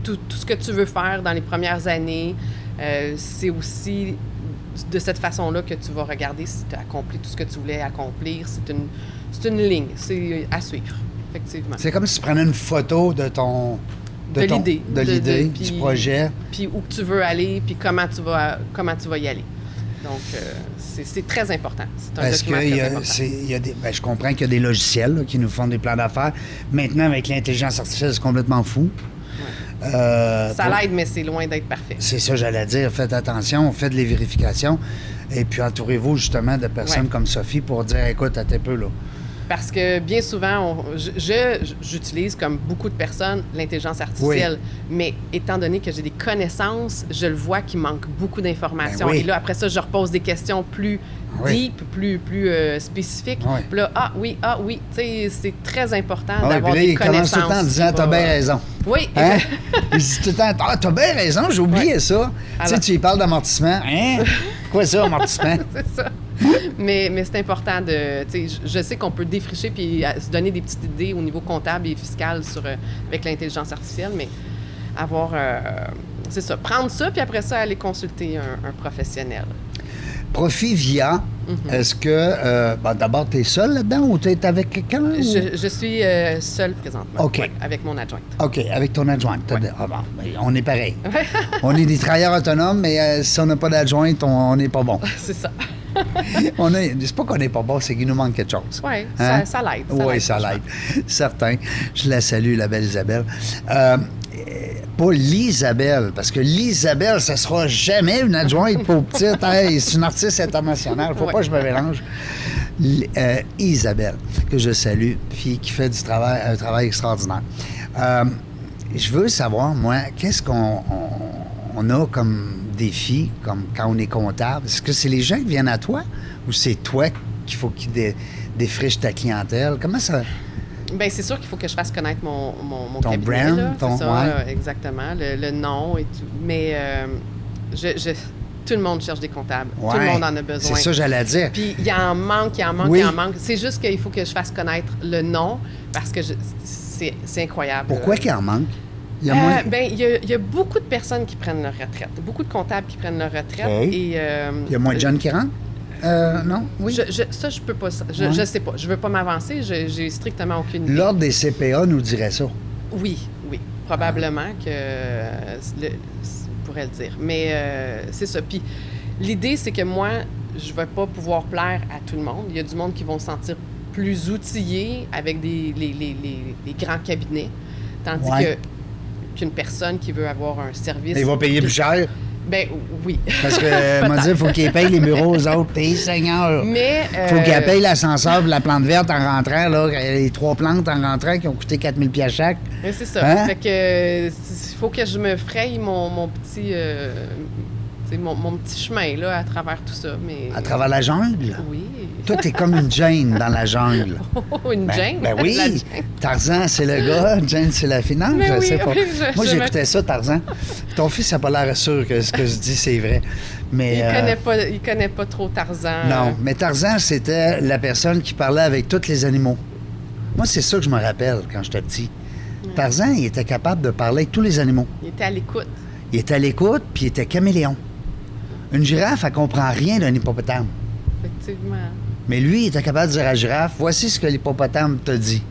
tout ce que tu veux faire dans les premières années. C'est aussi de cette façon-là que tu vas regarder si tu as accompli tout ce que tu voulais accomplir. C'est une ligne, c'est à suivre, effectivement. C'est comme si tu prenais une photo de ton... De l'idée. De l'idée, du puis- projet. Puis où que tu veux aller, puis comment tu vas y aller. Donc, c'est très important. C'est un Parce document que très important. je comprends qu'il y a des logiciels là, qui nous font des plans d'affaires. Maintenant, avec l'intelligence artificielle, c'est complètement fou. Ça l'aide, mais c'est loin d'être parfait. C'est ça, j'allais dire. Faites attention, faites les vérifications. Et puis, entourez-vous justement de personnes Ouais. comme Sophie pour dire, écoute, attends un peu, là. Parce que bien souvent, j'utilise, comme beaucoup de personnes, l'intelligence artificielle. Mais étant donné que j'ai des connaissances, je le vois qu'il manque beaucoup d'informations. Ben oui. Et là, après ça, je repose des questions plus Oui. deep, plus spécifiques. Oui. Puis là, ah oui. Tu sais, c'est très important Ah ouais, d'avoir puis là, des il commence connaissances. tout le temps en disant, t'as bien raison. Oui, Hein? Il dit tout le temps, ah, t'as bien raison, j'ai oublié Ouais. ça. Tu sais, Alors- tu y parles d'amortissement. Hein? Quoi ça, amortissement? c'est ça. mais c'est important de... Tu sais, je sais qu'on peut défricher puis se donner des petites idées au niveau comptable et fiscal avec l'intelligence artificielle, mais avoir... c'est ça. Prendre ça, puis après ça, aller consulter un professionnel. Profivia, est-ce que, d'abord, tu es seul là-dedans ou tu es avec quelqu'un? ou- Je suis seule présentement. OK. Ouais, avec mon adjointe. OK, avec ton adjointe. Ah bon, ben, on est pareil. On est des travailleurs autonomes, mais si on n'a pas d'adjointe, on n'est pas bon. C'est ça. C'est pas qu'on n'est pas bon, c'est qu'il nous manque quelque chose. Oui, Hein? ça l'aide. Oui, ça franchement. l'aide. Certain. Je la salue, la belle Isabelle. Pas l'Isabelle, parce que l'Isabelle, ça sera jamais une adjointe pour petite. Hey, c'est une artiste internationale. Faut Ouais. pas que je me mélange. Isabelle, que je salue, fille qui fait un travail extraordinaire. Je veux savoir, moi, qu'est-ce qu'on on a comme défi, comme quand on est comptable? Est-ce que c'est les gens qui viennent à toi ou c'est toi qu'il faut qu'ils défrichent ta clientèle? Comment ça... Bien, c'est sûr qu'il faut que je fasse connaître mon Ton cabinet. brand, là, ton- c'est ça, ouais. exactement, le nom et tout. Mais tout le monde cherche des comptables. Tout le Ouais, monde en a besoin. C'est ça, j'allais dire. Puis il en manque. Oui. Il en manque. C'est juste qu'il faut que je fasse connaître le nom parce que c'est incroyable. Pourquoi qu'il en manque? Il y a moins... Ben, il y a beaucoup de personnes qui prennent leur retraite. Beaucoup de comptables qui prennent leur retraite. OK. Et, Il y a moins de jeunes qui rentrent? Non? Oui? Ça, je peux pas. Je Ouais. sais pas. Je veux pas m'avancer. J'ai strictement aucune idée. L'Ordre des CPA nous dirait ça. Oui. Probablement que pourrait le dire. Mais c'est ça. Puis l'idée, c'est que moi, je vais pas pouvoir plaire à tout le monde. Il y a du monde qui vont se sentir plus outillés avec les grands cabinets. Tandis Ouais. qu'une personne qui veut avoir un service... Il va payer plus cher. Ben oui. Parce que, m'a dit, il faut qu'ils payent les bureaux aux autres. Pays Seigneur. Mais... Faut qu'ils payent l'ascenseur et la plante verte en rentrant, là. Les 3 plantes en rentrant qui ont coûté 4000 pièces chaque. Mais c'est ça. Hein? Fait que il faut que je me fraye mon petit... tu sais, mon petit chemin, là, à travers tout ça. Mais... À travers la jungle. Oui. Toi, t'es comme une Jane dans la jungle. Une Jane? Ben oui. La Jane. Tarzan, c'est le gars. Jane, c'est la finance. Mais je oui, sais pas. oui, Moi, je j'écoutais ça, Tarzan. Ton fils n'a pas l'air sûr que ce que je dis, c'est vrai. Mais, Il connaît pas trop Tarzan. non, mais Tarzan, c'était la personne qui parlait avec tous les animaux. Moi, c'est ça que je me rappelle quand j'étais petit. Tarzan, il était capable de parler avec tous les animaux. Il était à l'écoute. Il était à l'écoute, puis il était caméléon. Une girafe, elle comprend rien d'un hippopotame. Effectivement. Mais lui, il était capable de dire à la girafe, voici ce que l'hippopotame te dit.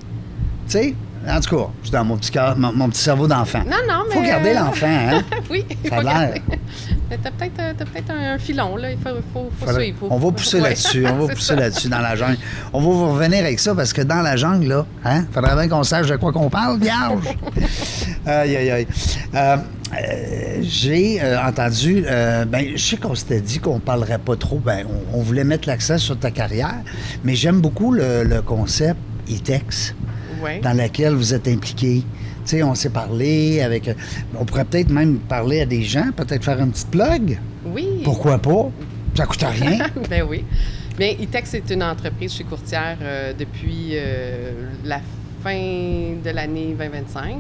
Tu sais, en tout cas, c'est dans mon petit cœur, mon petit cerveau d'enfant. Non, mais... Faut garder l'enfant, hein? Oui, il Ça a faut l'air. garder. Mais t'as peut-être un filon, là. Il faut Faudrait- suivre. On va pousser Ouais. là-dessus. On va C'est pousser ça. là-dessus dans la jungle. On va vous revenir avec ça parce que dans la jungle, là, hein, faudrait bien qu'on sache de quoi qu'on parle, vierge. Aïe, aïe, aïe. J'ai entendu, je sais qu'on s'était dit qu'on parlerait pas trop, on voulait mettre l'accent sur ta carrière, mais j'aime beaucoup le concept ITEX Ouais. dans lequel vous êtes impliqué. Tu sais, on s'est parlé avec... on pourrait peut-être même parler à des gens, peut-être faire une petite plug. Oui. Pourquoi pas? Ça coûte rien. Ben oui. Bien, ITEX, c'est une entreprise, je suis courtière depuis la fin de l'année 2025.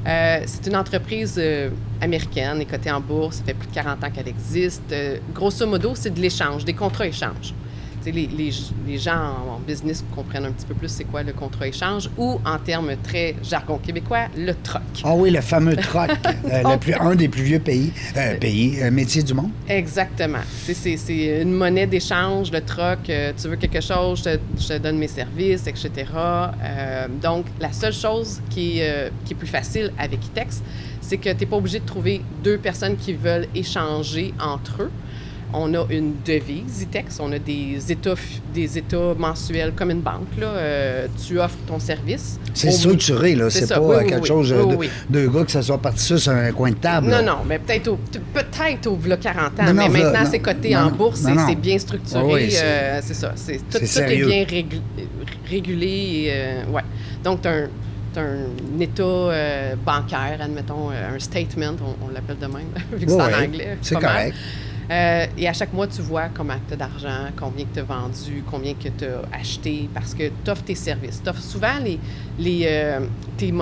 C'est une entreprise américaine, est cotée en bourse, ça fait plus de 40 ans qu'elle existe. Grosso modo, c'est de l'échange, des contrats échanges. Les gens en business comprennent un petit peu plus c'est quoi le contrat échange ou, en termes très jargon québécois, le troc. Ah oui, le fameux troc, un des plus vieux métiers du monde. Exactement. C'est une monnaie d'échange, le troc. Tu veux quelque chose, je te donne mes services, etc. Donc, la seule chose qui est plus facile avec ITEX, c'est que tu n'es pas obligé de trouver deux personnes qui veulent échanger entre eux. On a une devise ITEX, on a des états mensuels comme une banque. Là. Tu offres ton service. C'est structuré, là. C'est ça. pas Oui, quelque oui, chose oui. de gars que ça soit parti ça sur un coin de table. Non, là. non, mais peut-être au 40 ans. Non, mais maintenant, non, c'est coté non, en bourse, non, non. c'est bien structuré. Oui, c'est ça. Tout est bien régulé. Ouais. Donc, tu as un état bancaire, admettons, un statement, on l'appelle de même, vu que c'est en anglais. C'est correct. Et à chaque mois, tu vois comment tu as d'argent, combien que tu as vendu, combien que tu as acheté, parce que tu offres tes services. Tu offres souvent tes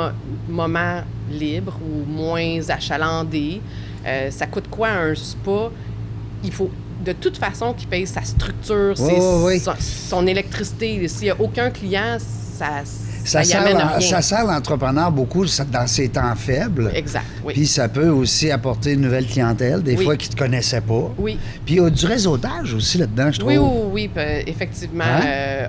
moments libres ou moins achalandés. Ça coûte quoi un spa? Il faut de toute façon qu'il paye sa structure, son électricité. S'il n'y a aucun client, ça y amène rien. Ça sert l'entrepreneur beaucoup dans ses temps faibles. Exact, oui. Puis ça peut aussi apporter une nouvelle clientèle, des fois qui ne te connaissaient pas. Oui. Puis il y a du réseautage aussi là-dedans, je trouve. Oui, effectivement.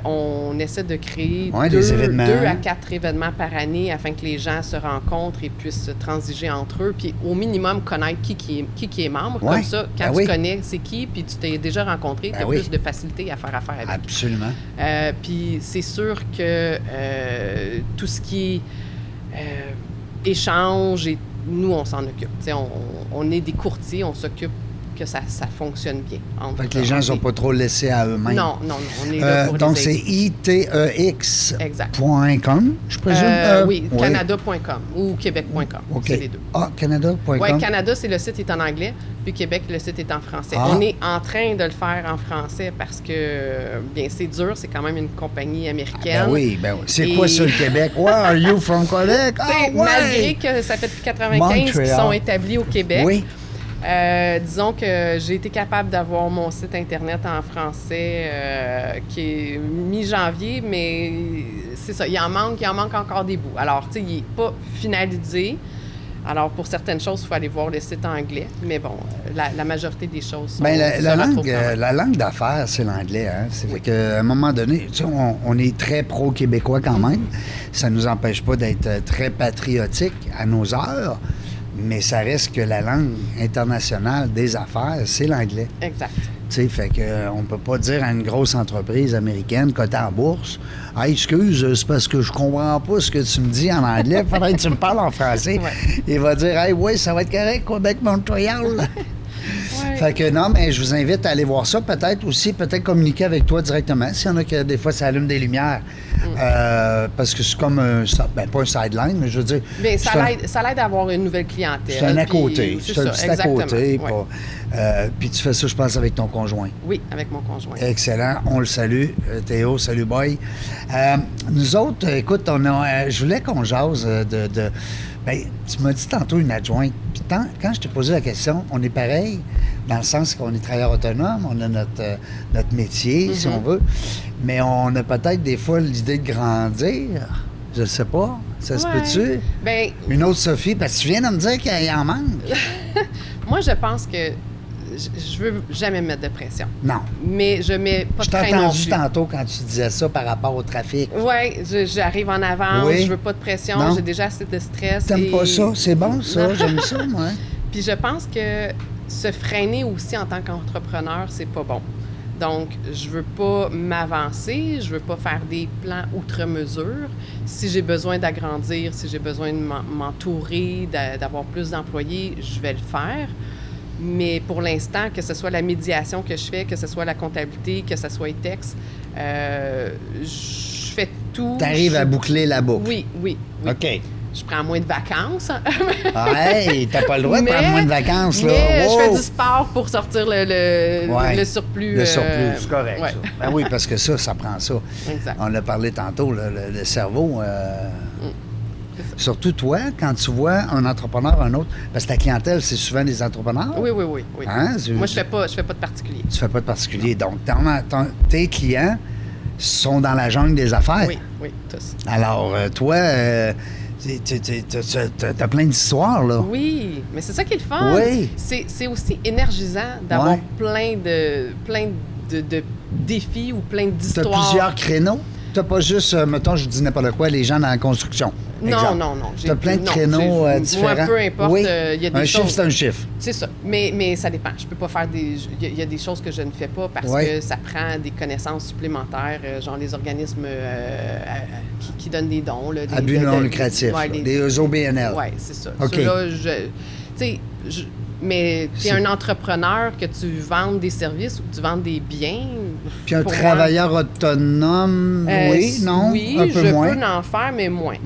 On essaie de créer des événements. 2 à 4 événements par année afin que les gens se rencontrent et puissent transiger entre eux. Puis au minimum, connaître qui est membre. Comme ça, quand tu connais c'est qui, puis tu t'es déjà rencontré, tu as plus de facilité à faire affaire avec. Absolument. Puis c'est sûr que tout ce qui est échange, nous, on s'en occupe. On est des courtiers, on s'occupe que ça fonctionne bien. Fait que les gens ne sont pas trop laissés à eux-mêmes. Non, on est là pour donc, les c'est itex.com, je présume? Oui, canada.com ou québec.com. Okay. C'est les deux. Ah, canada.com. Oui, Canada, le site est en anglais, puis Québec, le site est en français. On est en train de le faire en français parce que, bien, c'est dur, c'est quand même une compagnie américaine. Ben oui. C'est quoi ça, le Québec? Where are you from Québec? Malgré que ça fait depuis 1995 qu'ils sont établis au Québec. Oui. Disons que j'ai été capable d'avoir mon site Internet en français qui est mi-janvier, mais c'est ça, il en manque encore des bouts. Alors, tu sais, il n'est pas finalisé. Alors, pour certaines choses, il faut aller voir le site anglais. Mais bon, la majorité des choses sont... La langue d'affaires, c'est l'anglais. Hein? C'est fait qu'à un moment donné, tu sais, on est très pro-québécois quand même. Ça ne nous empêche pas d'être très patriotique à nos heures. Mais ça reste que la langue internationale des affaires, c'est l'anglais. Exact. Tu sais, fait qu'on peut pas dire à une grosse entreprise américaine cotée en bourse, « Hey, excuse, c'est parce que je comprends pas ce que tu me dis en anglais, faudrait que tu me parles en français. » Il va dire, « Hey, oui, ça va être correct, Québec-Montréal. » Fait que non, mais je vous invite à aller voir ça. Peut-être communiquer avec toi directement. S'il y en a que des fois, ça allume des lumières. Parce que c'est comme pas un sideline, mais je veux dire... Bien, ça l'aide à avoir une nouvelle clientèle. C'est un à côté. C'est un petit à côté. Ouais. Puis tu fais ça, je pense, avec ton conjoint. Oui, avec mon conjoint. Excellent. On le salue. Théo, salut, boy. Nous autres, écoute, je voulais qu'on jase de bien, tu m'as dit tantôt une adjointe. Puis quand je t'ai posé la question, on est pareil, dans le sens qu'on est travailleur autonome, on a notre métier, si on veut, mais on a peut-être des fois l'idée de grandir. Je ne sais pas. Ça se peut-tu? Bien, une autre Sophie, parce que tu viens de me dire qu'il en manque. Moi, je pense que je veux jamais me mettre de pression. Non. Mais je mets pas de frein non plus. Je t'ai entendu tantôt quand tu disais ça par rapport au trafic. Oui, j'arrive en avance, je veux pas de pression, j'ai déjà assez de stress. T'aimes pas ça? C'est bon, ça. J'aime ça, moi. Puis je pense que se freiner aussi en tant qu'entrepreneur, c'est pas bon. Donc, je veux pas m'avancer, je veux pas faire des plans outre mesure. Si j'ai besoin d'agrandir, si j'ai besoin de m'entourer, d'avoir plus d'employés, je vais le faire. Mais pour l'instant, que ce soit la médiation que je fais, que ce soit la comptabilité, que ce soit ITEX, je fais tout. Tu arrives à boucler la boucle. Oui. OK. Je prends moins de vacances. Hey, t'as pas le droit de prendre moins de vacances, là. Mais je fais du sport pour sortir le surplus. Le surplus, c'est correct, ouais. ça. Ben oui, parce que ça prend ça. Exact. On l'a parlé tantôt, le cerveau. surtout toi, quand tu vois un entrepreneur, un autre, parce que ta clientèle, c'est souvent des entrepreneurs. Oui. Hein? Moi, je fais pas de particulier. Tu fais pas de particulier. Donc, tes clients sont dans la jungle des affaires. Oui, tous. Alors, toi, t'as plein d'histoires, là. Oui, mais c'est ça qui est le fun. Oui. C'est aussi énergisant d'avoir plein de défis ou plein T'as d'histoires. plusieurs créneaux. T'as pas juste, mettons, je dis n'importe quoi, les gens dans la construction. Exemple. Non. T'as plein de créneaux différents. Moi, peu importe, Oui. il y a des un choses... chiffre, c'est un chiffre. C'est ça. Mais ça dépend. Je peux pas faire des... Il y a des choses que je ne fais pas parce que ça prend des connaissances supplémentaires, genre les organismes qui donnent des dons. Là, à but non lucratif. Des OBNL. Oui, c'est ça. OK. Ceux-là, mais tu es un entrepreneur, que tu vendes des services ou que tu vendes des biens. Puis un travailleur autonome, oui, non? Oui, un peu je moins. peux en faire, mais moins.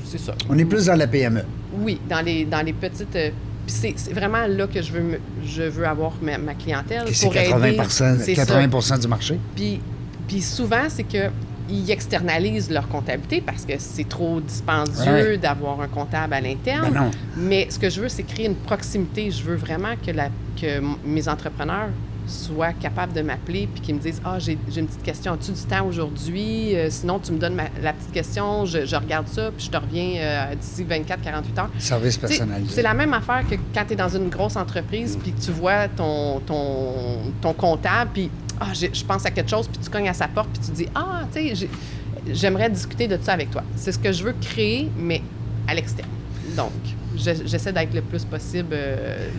C'est ça. On est plus dans la PME. Oui, dans les petites... puis c'est vraiment là que je veux avoir ma clientèle. C'est pour 80 aider. C'est 80 du marché. Puis souvent, c'est que ils externalisent leur comptabilité parce que c'est trop dispendieux d'avoir un comptable à l'interne. Ben non. Mais ce que je veux, c'est créer une proximité. Je veux vraiment que mes entrepreneurs soient capables de m'appeler puis qu'ils me disent « Ah, j'ai une petite question. As-tu du temps aujourd'hui? Sinon, tu me donnes la petite question, je regarde ça, puis je te reviens d'ici 24-48 heures. » Service personnalisé. C'est la même affaire que quand tu es dans une grosse entreprise puis que tu vois ton comptable, puis je pense à quelque chose, puis tu cognes à sa porte, puis tu dis « Ah, tu sais, j'aimerais discuter de ça avec toi. » C'est ce que je veux créer, mais à l'externe. Donc, j'essaie d'être le plus possible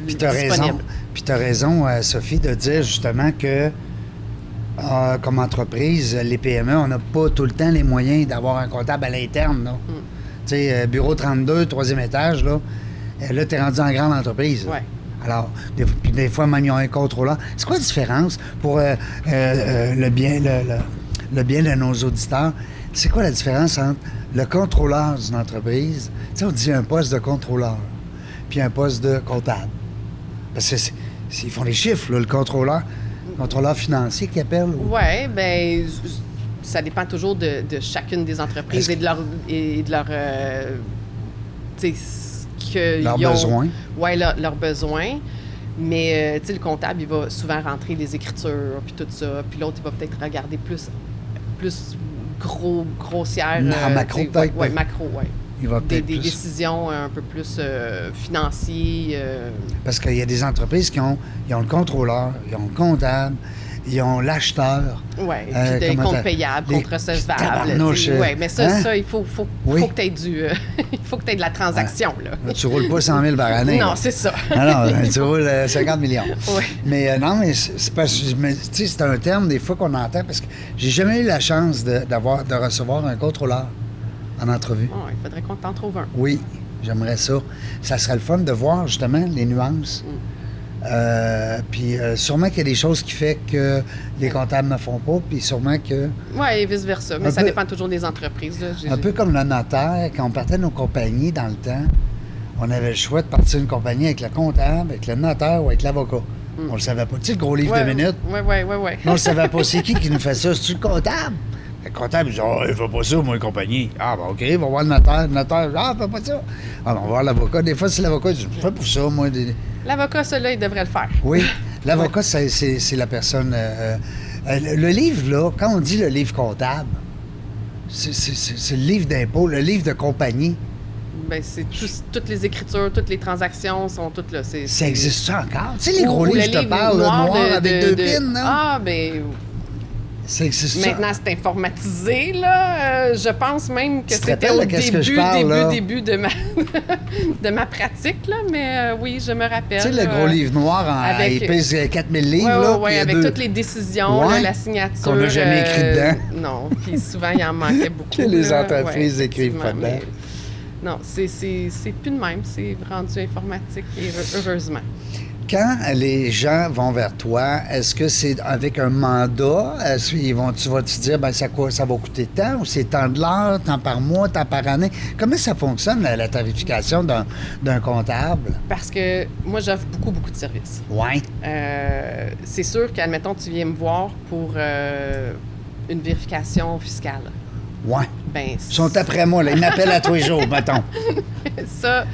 disponible. Puis tu as raison, Sophie, de dire justement que comme entreprise, les PME, on n'a pas tout le temps les moyens d'avoir un comptable à l'interne. Tu sais, bureau 32, troisième étage, là tu es rendu en grande entreprise. Oui. Alors, des fois, même, ils ont un contrôleur. C'est quoi la différence pour le bien de nos auditeurs? C'est quoi la différence entre le contrôleur d'une entreprise? Tu sais, on dit un poste de contrôleur, puis un poste de comptable. Parce que ils font les chiffres, là, le contrôleur financier qui appelle. Oui, bien, ça dépend toujours de chacune des entreprises et de leur tu sais, leurs besoins. Oui, leurs besoins. Mais, tu sais, le comptable, il va souvent rentrer les écritures, puis tout ça. Puis l'autre, il va peut-être regarder plus grossière. Macro, peut-être. Oui, macro, oui. Il va peut-être des décisions un peu plus financières. Parce qu'il y a des entreprises ils ont le contrôleur, ils ont le comptable, ils ont l'acheteur. Oui, puis des comptes payables, comptes recevables. Oui, mais ça, il faut que tu aies il faut que tu aies de la transaction. Là. Tu roules pas 100 000 par année. Non, c'est ça. Alors, tu roules 50 millions. Oui. Mais mais c'est parce que, tu sais, c'est un terme des fois qu'on entend parce que j'ai jamais eu la chance de recevoir un contrôleur en entrevue. Oh, il faudrait qu'on t'en trouve un. Oui, j'aimerais ça. Ça serait le fun de voir justement les nuances. Puis sûrement qu'il y a des choses qui font que les comptables ne font pas, puis sûrement que... Oui, et vice-versa. Mais ça dépend toujours des entreprises. Là. Un peu comme le notaire, quand on partait de nos compagnies dans le temps, on avait le choix de partir d'une compagnie avec le comptable, avec le notaire ou avec l'avocat. On le savait pas. Tu sais, le gros livre de minutes? Oui. On le savait pas. C'est qui nous fait ça? C'est-tu le comptable? Le comptable, il dit « Ah, il fait pas ça, moi, une compagnie. » Ah, ben OK, on va voir le notaire. Le notaire, « Ah, il fait pas ça. » Ah, ben, on va voir l'avocat. Des fois, c'est l'avocat qui dit « Je fais pour ça, moi. » L'avocat, celui-là, il devrait le faire. Oui. L'avocat, c'est la personne... le livre, là, quand on dit le livre comptable, c'est le livre d'impôt, le livre de compagnie. Bien, c'est toutes les écritures, toutes les transactions sont toutes là. Ça existe ça encore? Tu sais, les gros livres, je te parle, noir avec deux pins, là? Ah, bien... Ça existe ça. Maintenant, c'est informatisé, là. Je pense même que c'était au début de ma pratique, là. Mais oui, je me rappelle. Tu sais, le gros livre noir, il pèse 4000 livres, là. Oui, avec toutes les décisions, la signature. Qu'on n'a jamais écrit dedans. Non, puis souvent, il en manquait beaucoup. Que les entreprises écrivent pas dedans. Non, c'est plus de même. C'est rendu informatique, et heureusement. Quand les gens vont vers toi, est-ce que c'est avec un mandat? Tu vas te dire, ben ça va coûter tant, ou c'est tant de l'heure, tant par mois, tant par année? Comment ça fonctionne, la tarification d'un comptable? Parce que moi, j'offre beaucoup de services. Oui. C'est sûr qu'admettons, tu viens me voir pour une vérification fiscale. Oui. Ben, Ils sont après moi, là. Ils m'appellent à tous les jours, mettons. ça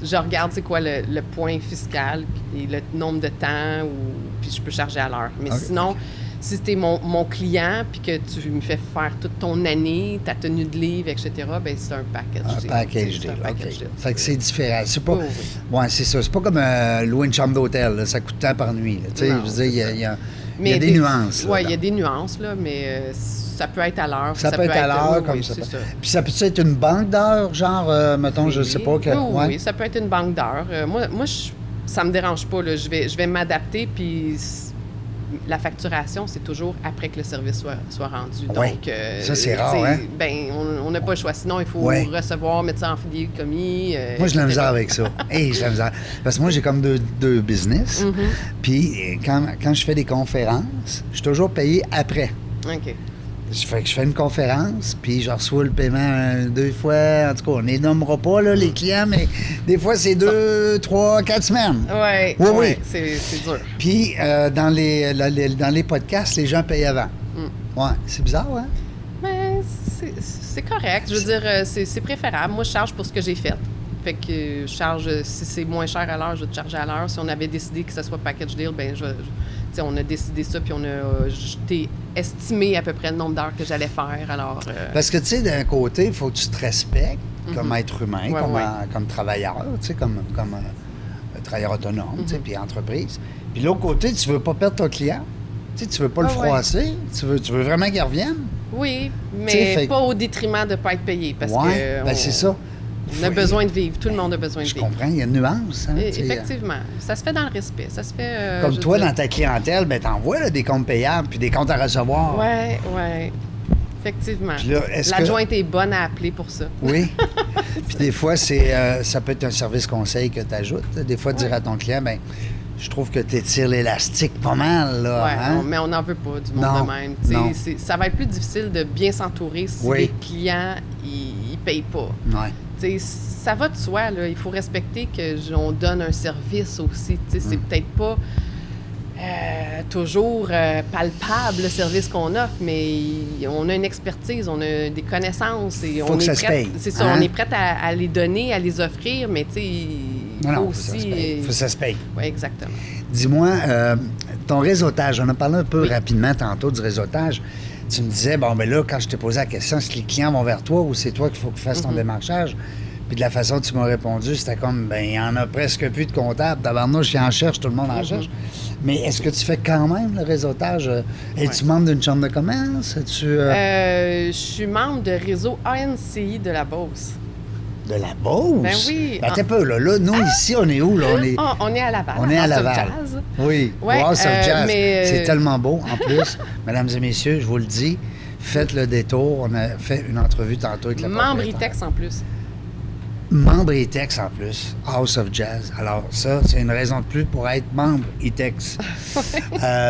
je regarde c'est quoi le point fiscal et le nombre de temps puis je peux charger à l'heure. Mais sinon, si tu es mon client puis que tu me fais faire toute ton année, ta tenue de livre, etc., ben c'est un package deal. Package deal, OK. Fait que c'est différent. C'est pas... Oui. Ouais, c'est ça. C'est pas comme louer une chambre d'hôtel, là. Ça coûte tant par nuit, là. Tu sais, je veux dire, il y a des nuances. Oui, il y a des nuances, là, mais ça peut être à l'heure. Ça peut être à l'heure, comme ça. Puis ça peut être une banque d'heures, genre, mettons, je sais pas que... Oui, ça peut être une banque d'heures. Moi ça me dérange pas, là. Je vais m'adapter, puis la facturation, c'est toujours après que le service soit rendu. Oui. Donc, ça, c'est rare, hein? Ben, on n'a pas le choix. Sinon, il faut recevoir, mettre ça en filet-commis. Moi, j'ai de la misère avec ça. J'ai de la misère. Parce que moi, j'ai comme deux business. Puis quand je fais des conférences, je suis toujours payé après. OK. Je fais une conférence, puis je reçois le paiement 2 fois. En tout cas, on les nommera pas, là, les clients, mais des fois, c'est 2, 3, 4 semaines. Oui. C'est dur. Puis, dans les podcasts, les gens payent avant. Ouais, c'est bizarre, hein? Mais c'est correct. Je veux dire, c'est préférable. Moi, je charge pour ce que j'ai fait. Fait que je charge, si c'est moins cher à l'heure, je vais te charger à l'heure. Si on avait décidé que ce soit package deal, ben on a décidé ça, puis je t'ai estimé à peu près le nombre d'heures que j'allais faire. Alors, Parce que, tu sais, d'un côté, il faut que tu te respectes comme être humain, comme travailleur, tu sais, comme travailleur autonome, tu sais, puis entreprise. Puis l'autre côté, tu veux pas perdre ton client. Tu sais, tu veux pas le froisser. Tu veux vraiment qu'il revienne. Oui, mais pas au détriment de ne pas être payé. Parce que ben c'est ça. On a besoin de vivre. Tout le monde a besoin de vivre. Je comprends, il y a une nuance. Hein, effectivement. Ça se fait dans le respect. Ça se fait... comme toi, dans ta clientèle, ben t'envoies des comptes payables puis des comptes à recevoir. Oui. Effectivement. Là, l'adjointe est bonne à appeler pour ça. Oui. Puis des fois, ça peut être un service conseil que tu ajoutes. Des fois, dire à ton client, ben je trouve que tu étires l'élastique pas mal. Là, hein? Mais on n'en veut pas du monde de même. Ça va être plus difficile de bien s'entourer si les clients ils payent pas. Ça va de soi, là. Il faut respecter qu'on donne un service aussi. C'est peut-être pas toujours palpable le service qu'on offre, mais on a une expertise, on a des connaissances. Et faut que ça se paye. C'est ça, on est prêt à les donner, à les offrir, mais il faut aussi... faut que ça se paye. Oui, exactement. Dis-moi, ton réseautage, on a parlé un peu rapidement tantôt du réseautage. Tu me disais, bon, ben là, quand je t'ai posé la question, est-ce que les clients vont vers toi ou c'est toi qu'il faut que tu fasses ton démarchage? Puis de la façon dont tu m'as répondu, c'était comme, ben il y en a presque plus de comptables. Tabarnouche, ils en cherchent, tout le monde en cherche. Mais est-ce que tu fais quand même le réseautage? Es-tu membre d'une chambre de commerce? Je suis membre de réseau ANCI de la Beauce. De la Beauce? Ben oui. Ben, t'es peu, là. Nous, ici, on est où, là? On est à Laval. On est à Laval. Jazz. Oui. Ouais, House of Jazz. C'est tellement beau, en plus. Mesdames et messieurs, je vous le dis, faites le détour. On a fait une entrevue tantôt avec la membre ITEX en plus. Membre ITEX en plus, House of Jazz. Alors ça, c'est une raison de plus pour être membre ITEX.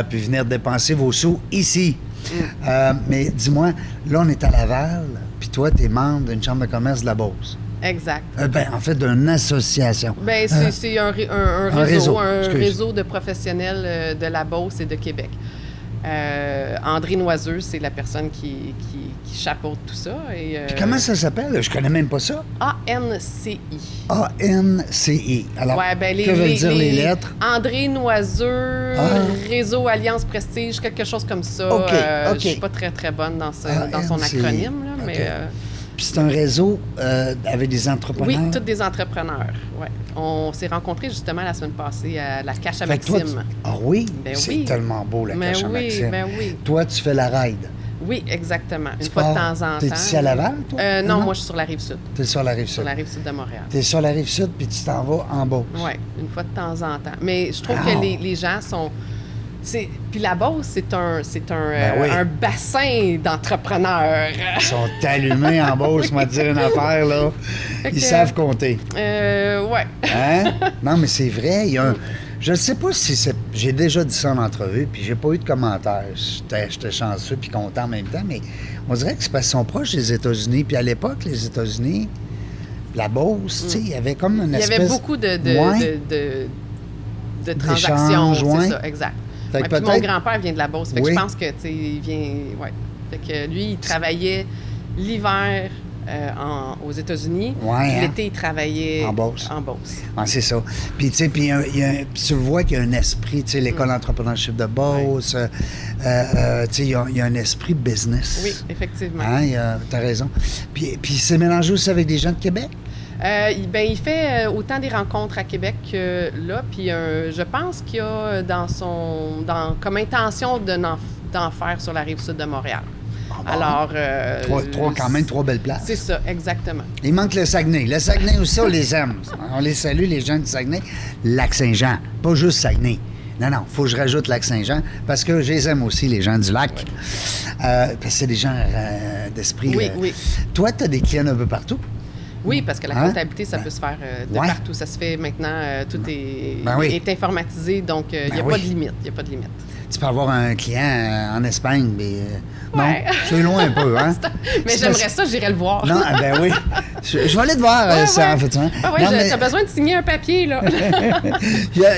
Puis venir dépenser vos sous ici. Mais dis-moi, là, on est à Laval, puis toi, tu es membre d'une chambre de commerce de la Beauce. Exact. En fait, d'une association. C'est un réseau de professionnels de la Beauce et de Québec. André Noiseux, c'est la personne qui chapeaute tout ça. Puis comment ça s'appelle? Je connais même pas ça. ANCI. ANCI. Alors, que veulent dire les lettres? André Noiseux, Réseau Alliance Prestige, quelque chose comme ça. Je suis pas très, très bonne dans son acronyme, là, mais... Puis c'est un réseau avec des entrepreneurs? Oui, tous des entrepreneurs. Ouais. On s'est rencontrés justement la semaine passée à la Cache à Maxime. Oui? C'est tellement beau, la Cache à Maxime. Oui. Toi, tu fais la ride? Oui, exactement. Une fois de temps en temps. T'es ici à Laval, toi? Non, moi, je suis sur la Rive-Sud. T'es sur la Rive-Sud? Sur la Rive-Sud de Montréal. T'es sur la Rive-Sud, puis tu t'en vas en Beauce? Oui, une fois de temps en temps. Mais je trouve que les gens sont... Puis la Beauce, c'est un bassin d'entrepreneurs. Ils sont allumés en Beauce, moi, te dire une affaire, là. Ils savent compter. Ouais. Hein? Non, mais c'est vrai, il y a un... Je ne sais pas si c'est... J'ai déjà dit ça en entrevue, puis j'ai pas eu de commentaires. J'étais chanceux puis content en même temps, mais on dirait que c'est parce qu'ils sont proches des États-Unis. Puis à l'époque, les États-Unis, la Beauce, tu sais, il y avait comme une espèce... Il y avait beaucoup de transactions, c'est ça, exact. Puis mon grand-père vient de la Beauce, fait que je pense que, tu sais, il vient... Ouais. Fait que lui, il travaillait l'hiver aux États-Unis. Ouais, L'été, il travaillait en Beauce. Ah, c'est ça. Puis, tu sais, puis tu vois qu'il y a un esprit, tu sais, l'école d'entrepreneurship de Beauce, tu sais, il y a un esprit business. Oui, effectivement. Hein, t'as raison. Puis c'est mélangé aussi avec des gens de Québec? Il fait autant des rencontres à Québec que là, puis je pense qu'il a comme intention d'en faire sur la rive sud de Montréal. Bon. Alors... Quand même trois belles places. C'est ça, exactement. Il manque le Saguenay. Le Saguenay aussi, on les aime. On les salue, les gens du Saguenay. Lac-Saint-Jean, pas juste Saguenay. Non, faut que je rajoute Lac-Saint-Jean parce que je les aime aussi, les gens du lac. Parce que c'est des gens d'esprit. Oui. Toi, tu as des clients un peu partout? Oui, parce que la comptabilité, ça peut se faire de partout. Ça se fait maintenant, tout est informatisé, donc il n'y a pas de limite. Il n'y a pas de limite. Tu peux avoir un client en Espagne, mais non, c'est loin un peu, hein? Mais j'aimerais ça, j'irais le voir. Non, ben oui. Je vais aller te voir, ça, en fait. Hein? Ah oui, t'as besoin de signer un papier, là.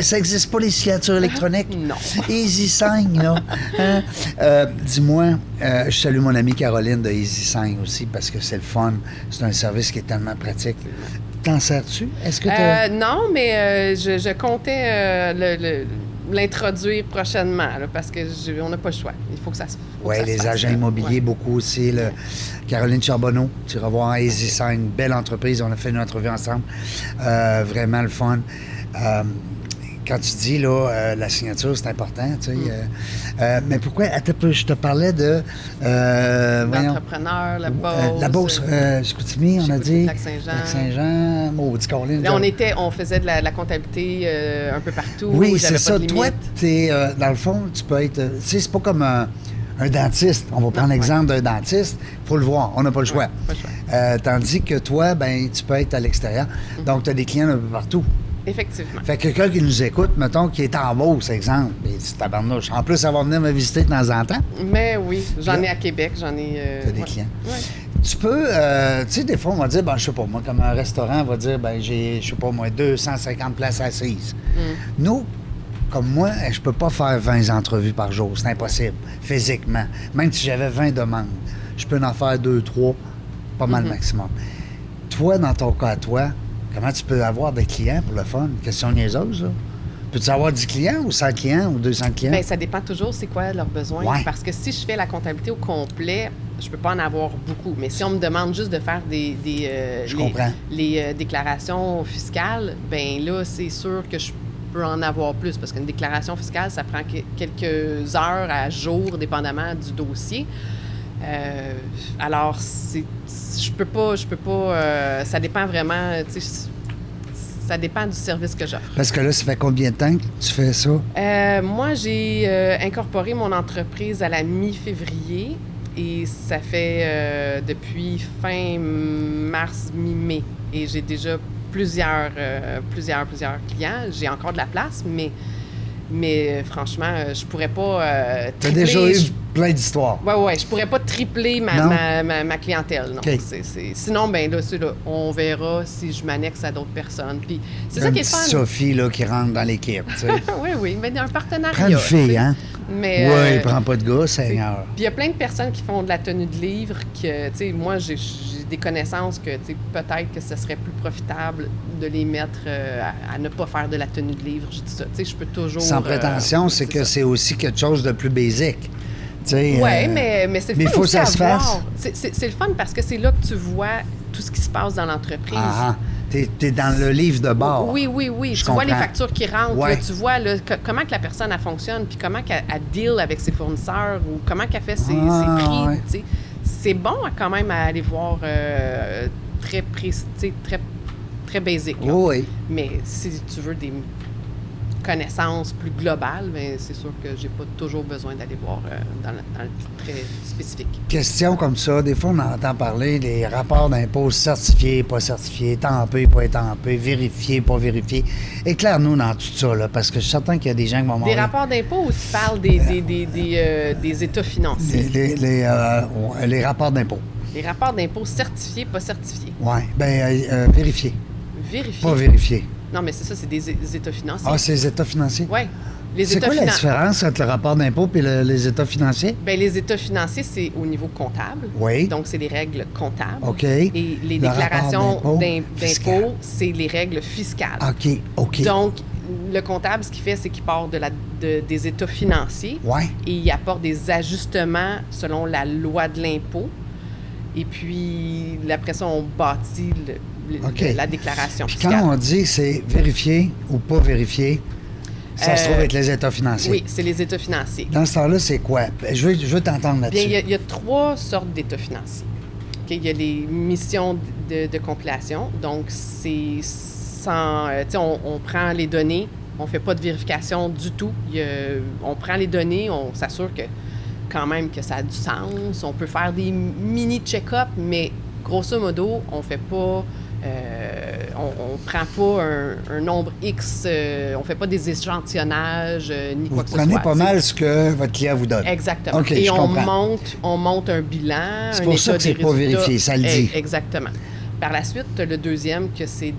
Ça n'existe pas, les signatures électroniques? Non. Easy Sign, là. Hein? Dis-moi, je salue mon amie Caroline de Easy Sign aussi, parce que c'est le fun. C'est un service qui est tellement pratique. T'en sers-tu? Est-ce que non, mais je comptais l'introduire prochainement, là, parce qu'on n'a pas le choix. Il faut que ça se fasse. Oui, les agents immobiliers, beaucoup aussi. Caroline Charbonneau, tu vas voir Easy Sign, belle entreprise. On a fait une entrevue ensemble. Vraiment le fun. Quand tu dis, là, la signature, c'est important, tu sais. Mais pourquoi? Je te parlais de... L'entrepreneur, la Beauce. La Beauce, Chicoutimi, on a dit. Lac-Saint-Jean. Lac-Saint-Jean, maudit Caroline. Là, on faisait de la comptabilité un peu partout. Oui, c'est ça. Toi, dans le fond, tu peux être... Tu sais, c'est pas comme un dentiste. On va prendre l'exemple d'un dentiste. Il faut le voir. On n'a pas le choix. Pas le choix. Tandis que toi, ben, tu peux être à l'extérieur. Donc, tu as des clients un peu partout. Effectivement. Fait que quelqu'un qui nous écoute, mettons, qui est en Beauce, exemple, et c'est tabarnouche. En plus, ça va venir me visiter de temps en temps. Mais oui, j'en ai à Québec, j'en ai... T'as des clients. Ouais. Tu peux, tu sais, des fois, on va dire, je sais pas, moi, comme un restaurant, on va dire, j'ai, je sais pas, moi, 250 places assises. Nous, comme moi, je peux pas faire 20 entrevues par jour. C'est impossible, physiquement. Même si j'avais 20 demandes, je peux en faire 2, 3, pas mal maximum. Toi, dans ton cas à toi, comment tu peux avoir des clients pour le fun? Question niaiseuse, ça. Peux-tu avoir 10 clients ou 100 clients ou 200 clients? Bien, ça dépend toujours c'est quoi leurs besoins. Ouais. Parce que si je fais la comptabilité au complet, je peux pas en avoir beaucoup. Mais si on me demande juste de faire les déclarations fiscales, bien là, c'est sûr que je peux en avoir plus. Parce qu'une déclaration fiscale, ça prend quelques heures à jour, dépendamment du dossier. Alors, je peux pas, ça dépend vraiment, ça dépend du service que j'offre. Parce que là, ça fait combien de temps que tu fais ça? Moi, j'ai incorporé mon entreprise à la mi-février et ça fait depuis fin mars, mi-mai. Et j'ai déjà plusieurs clients. J'ai encore de la place, mais franchement, je pourrais pas tripler... Tu as déjà eu plein d'histoires. Oui, je pourrais pas tripler ma clientèle, non. Okay. Sinon, ben là, on verra si je m'annexe à d'autres personnes. Puis c'est ça qui est fun. Sophie, là, qui rentre dans l'équipe, tu sais. Oui, mais un partenariat. Prends une fille, hein? Mais, oui, prends pas de gars, Seigneur. Puis il y a plein de personnes qui font de la tenue de livre que, tu sais, moi, j'ai des connaissances que, tu sais, peut-être que ce serait plus profitable de les mettre à ne pas faire de la tenue de livre. Je dis ça, tu sais, je peux toujours... Sans prétention, c'est que c'est aussi quelque chose de plus basique. Oui, mais c'est le fun faut que ça se fasse. C'est le fun parce que c'est là que tu vois tout ce qui se passe dans l'entreprise. T'es dans le livre de bord. Oui. Tu vois les factures qui rentrent. Ouais. Là, tu vois là, comment que la personne elle fonctionne, puis comment qu'elle deal avec ses fournisseurs ou comment qu'elle fait ses prix. Ouais. C'est bon quand même à aller voir très précis, très basique. Là. Oui. Mais si tu veux des connaissances plus globales, bien, c'est sûr que j'ai pas toujours besoin d'aller voir dans le très spécifique. Question comme ça, des fois on entend parler des rapports d'impôts certifiés, pas certifiés, tempés, pas étampés, vérifiés, pas vérifiés. Éclaire-nous dans tout ça, là, parce que je suis certain qu'il y a des gens qui vont m'en Des rapports d'impôts ou tu parles des états financiers? Les rapports d'impôts. Les rapports d'impôts certifiés, pas certifiés? Oui, bien, vérifiés. Vérifiés? Pas vérifiés. Non, mais c'est ça, c'est des états financiers. Ah, c'est les états financiers? Oui. C'est quoi la différence entre le rapport d'impôt et les états financiers? Bien, les états financiers, c'est au niveau comptable. Oui. Donc, c'est les règles comptables. OK. Et les déclarations fiscal. d'impôt, c'est les règles fiscales. OK. Donc, le comptable, ce qu'il fait, c'est qu'il part des états financiers. Ouais. Et il apporte des ajustements selon la loi de l'impôt. Et puis, après ça, on bâtit la déclaration Puis fiscale. quand on dit c'est vérifié ou pas vérifié, ça se trouve avec les états financiers. Oui, c'est les états financiers. Dans ce temps-là, c'est quoi? Je veux t'entendre là-dessus. Bien, il y a 3 sortes d'états financiers. OK, il y a les missions de compilation. Donc, c'est sans... on prend les données, on ne fait pas de vérification du tout. On prend les données, on s'assure que quand même que ça a du sens. On peut faire des mini check-up, mais grosso modo, on fait pas... on prend pas un nombre X, on fait pas des échantillonnages, ni quoi que ce soit. Vous prenez pas mal ce que votre client vous donne. Exactement. OK, et je on comprends. monte un bilan, C'est un pour ça état que c'est des pas résultats. vérifié, ça le dit. Exactement. Par la suite, le deuxième, que c'est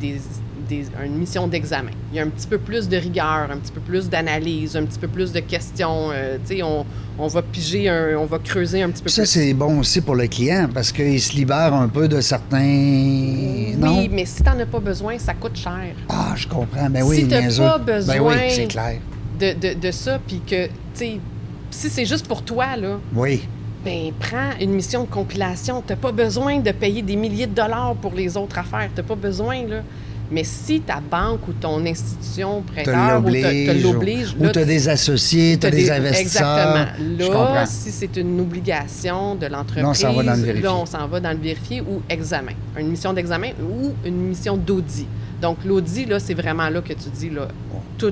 une mission d'examen. Il y a un petit peu plus de rigueur, un petit peu plus d'analyse, un petit peu plus de questions. Tu sais, on va piger, on va creuser un petit peu Ça, plus. c'est bon aussi pour le client parce qu'il se libère un peu de certains... Non? Oui, mais si tu n'en as pas besoin, ça coûte cher. Ah, je comprends. Ben oui, Si tu n'as niaiseux. pas besoin Ben oui, c'est clair. de ça, puis que, tu sais, si c'est juste pour toi, là, Oui. ben prends une mission de compilation. Tu n'as pas besoin de payer des milliers de dollars pour les autres affaires. Tu n'as pas besoin, là. Mais si ta banque ou ton institution prêteur te l'oblige... Ou tu as des associés, tu as des investisseurs. Exactement. Je Là, comprends. si c'est une obligation de l'entreprise, Là, on s'en va dans le vérifié. là, on s'en va dans le vérifié ou examen. Une mission d'examen ou une mission d'audit. Donc, l'audit, là, c'est vraiment là que tu dis, là, tout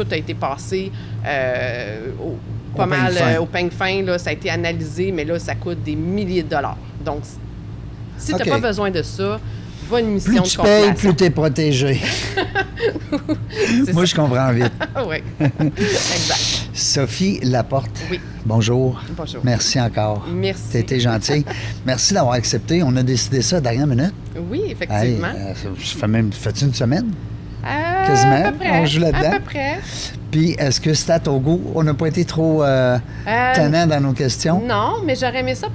a été passé pas mal au peigne fin, là, ça a été analysé, mais là, ça coûte des milliers de dollars. Donc, si tu n'as pas besoin de ça, va une mission plus de tu payes, compilation. plus tu es protégé. Moi, je comprends vite. Oui, exact. Sophie Laporte. Oui. Bonjour. Bonjour. Merci encore. Merci. Tu été gentille. Merci d'avoir accepté. On a décidé ça à la dernière minute. Oui, effectivement. Fais-tu une semaine? Quasiment. À peu près. On joue là-dedans. À peu près. Puis, est-ce que c'est à ton goût? On n'a pas été trop tannant dans nos questions? Non, mais j'aurais aimé ça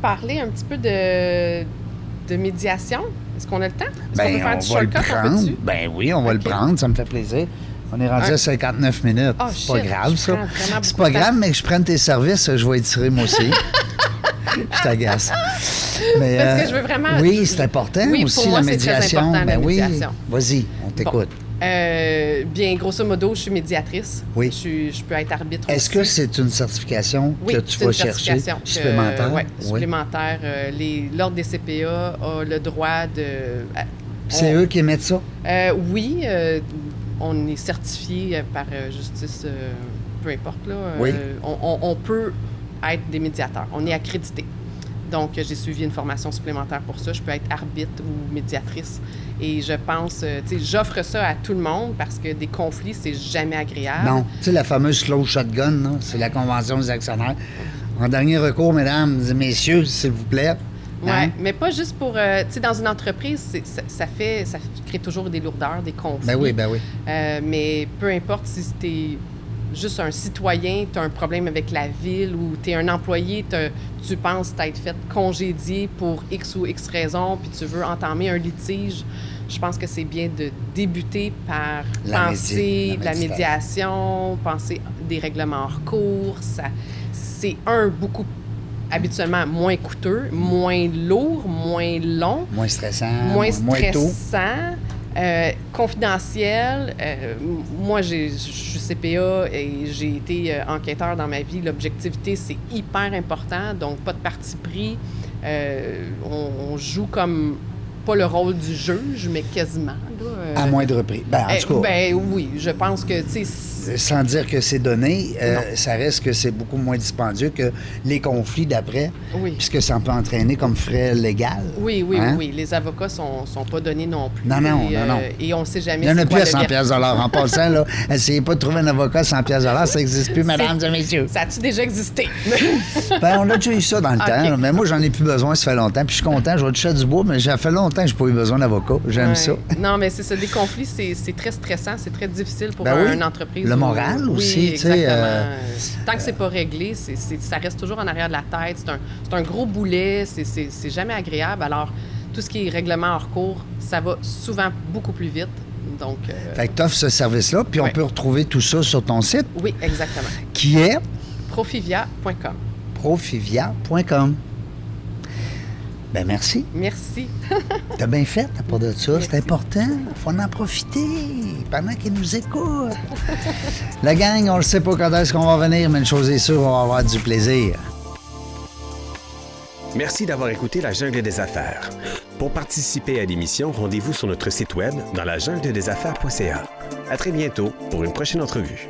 parler un petit peu de médiation. Est-ce qu'on a le temps? Est-ce qu'on peut faire du shortcut? On peut-tu? Ben oui, on va le prendre. Ça me fait plaisir. On est rendu à 59 minutes. Oh, c'est pas shit, grave, je ça. prends vraiment C'est beaucoup pas de temps. grave, mais que je prenne tes services, je vais étirer moi aussi. Je t'agace. Mais, Parce que je veux vraiment... Oui, c'est important Oui, aussi, pour moi, la c'est très médiation. important, la Ben oui. médiation. Vas-y, on t'écoute. Bien, grosso modo, je suis médiatrice. Oui. Je peux être arbitre Est-ce aussi. que c'est une certification Oui, que tu c'est vas une chercher certification supplémentaire? Oui, supplémentaire. L'Ordre des CPA a le droit de... C'est eux qui émettent ça? Oui, on est certifié par justice, peu importe. Là, Oui. On peut être des médiateurs. On est accrédité. Donc, j'ai suivi une formation supplémentaire pour ça. Je peux être arbitre ou médiatrice. Et je pense, tu sais, j'offre ça à tout le monde parce que des conflits, c'est jamais agréable. Non. Tu sais, la fameuse close shotgun, là, c'est la convention des actionnaires. En dernier recours, mesdames et messieurs, s'il vous plaît. Oui, Hein? mais pas juste pour... tu sais, dans une entreprise, ça crée toujours des lourdeurs, des conflits. Ben oui, ben oui. Mais peu importe si t'es juste un citoyen, tu as un problème avec la ville ou tu es un employé, tu penses t'être fait congédier pour X ou X raison, puis tu veux entamer un litige, je pense que c'est bien de débuter par penser la médiation, penser des règlements hors cours. C'est beaucoup habituellement moins coûteux, moins lourd, moins long. Moins stressant. Moins tôt. stressant. Confidentiel. Moi, je suis CPA et j'ai été enquêteur dans ma vie. L'objectivité, c'est hyper important, donc pas de parti pris. On joue comme pas le rôle du juge, mais quasiment. Là, à moindre prix. Ben, en tout cas. Ben oui, je pense que, tu sais... Sans dire que c'est donné, ça reste que c'est beaucoup moins dispendieux que les conflits d'après, Oui. puisque ça peut entraîner comme frais légal. Oui, oui, Hein? oui. Les avocats sont pas donnés non plus. Non, non, et, non. Et on ne sait jamais Il y en a c'est plus quoi à le 100 vertu. pièces de l'heure. En passant, là, essayez pas de trouver un avocat à 100 pièces de l'heure, ça n'existe plus, mesdames et messieurs. Ça a-tu déjà existé? Ben, on a déjà eu ça dans le OK. temps, là, mais moi, j'en ai plus besoin, ça fait longtemps. Puis je suis content, je vais toucher du bois, mais ça fait longtemps que j'ai pas eu besoin d'avocat. J'aime Ouais. ça. Non, mais mais c'est ça, des conflits, c'est très stressant, c'est très difficile pour Ben oui. une entreprise. Le moral aussi, tu sais, exactement. Tant que c'est pas réglé, ça reste toujours en arrière de la tête. C'est un gros boulet, c'est jamais agréable. Alors, tout ce qui est règlement hors cours, ça va souvent beaucoup plus vite. Donc, Fait que tu offres ce service-là, puis on oui. peut retrouver tout ça sur ton site, oui, exactement. qui est Profivia.com. profivia.com. Ben merci. Merci. T'as bien fait à part de ça. Merci. C'est important. Faut en profiter pendant qu'ils nous écoutent. La gang, on ne sait pas quand est-ce qu'on va venir, mais une chose est sûre, on va avoir du plaisir. Merci d'avoir écouté La Jungle des Affaires. Pour participer à l'émission, rendez-vous sur notre site web dans lajungledesaffaires.ca. À très bientôt pour une prochaine entrevue.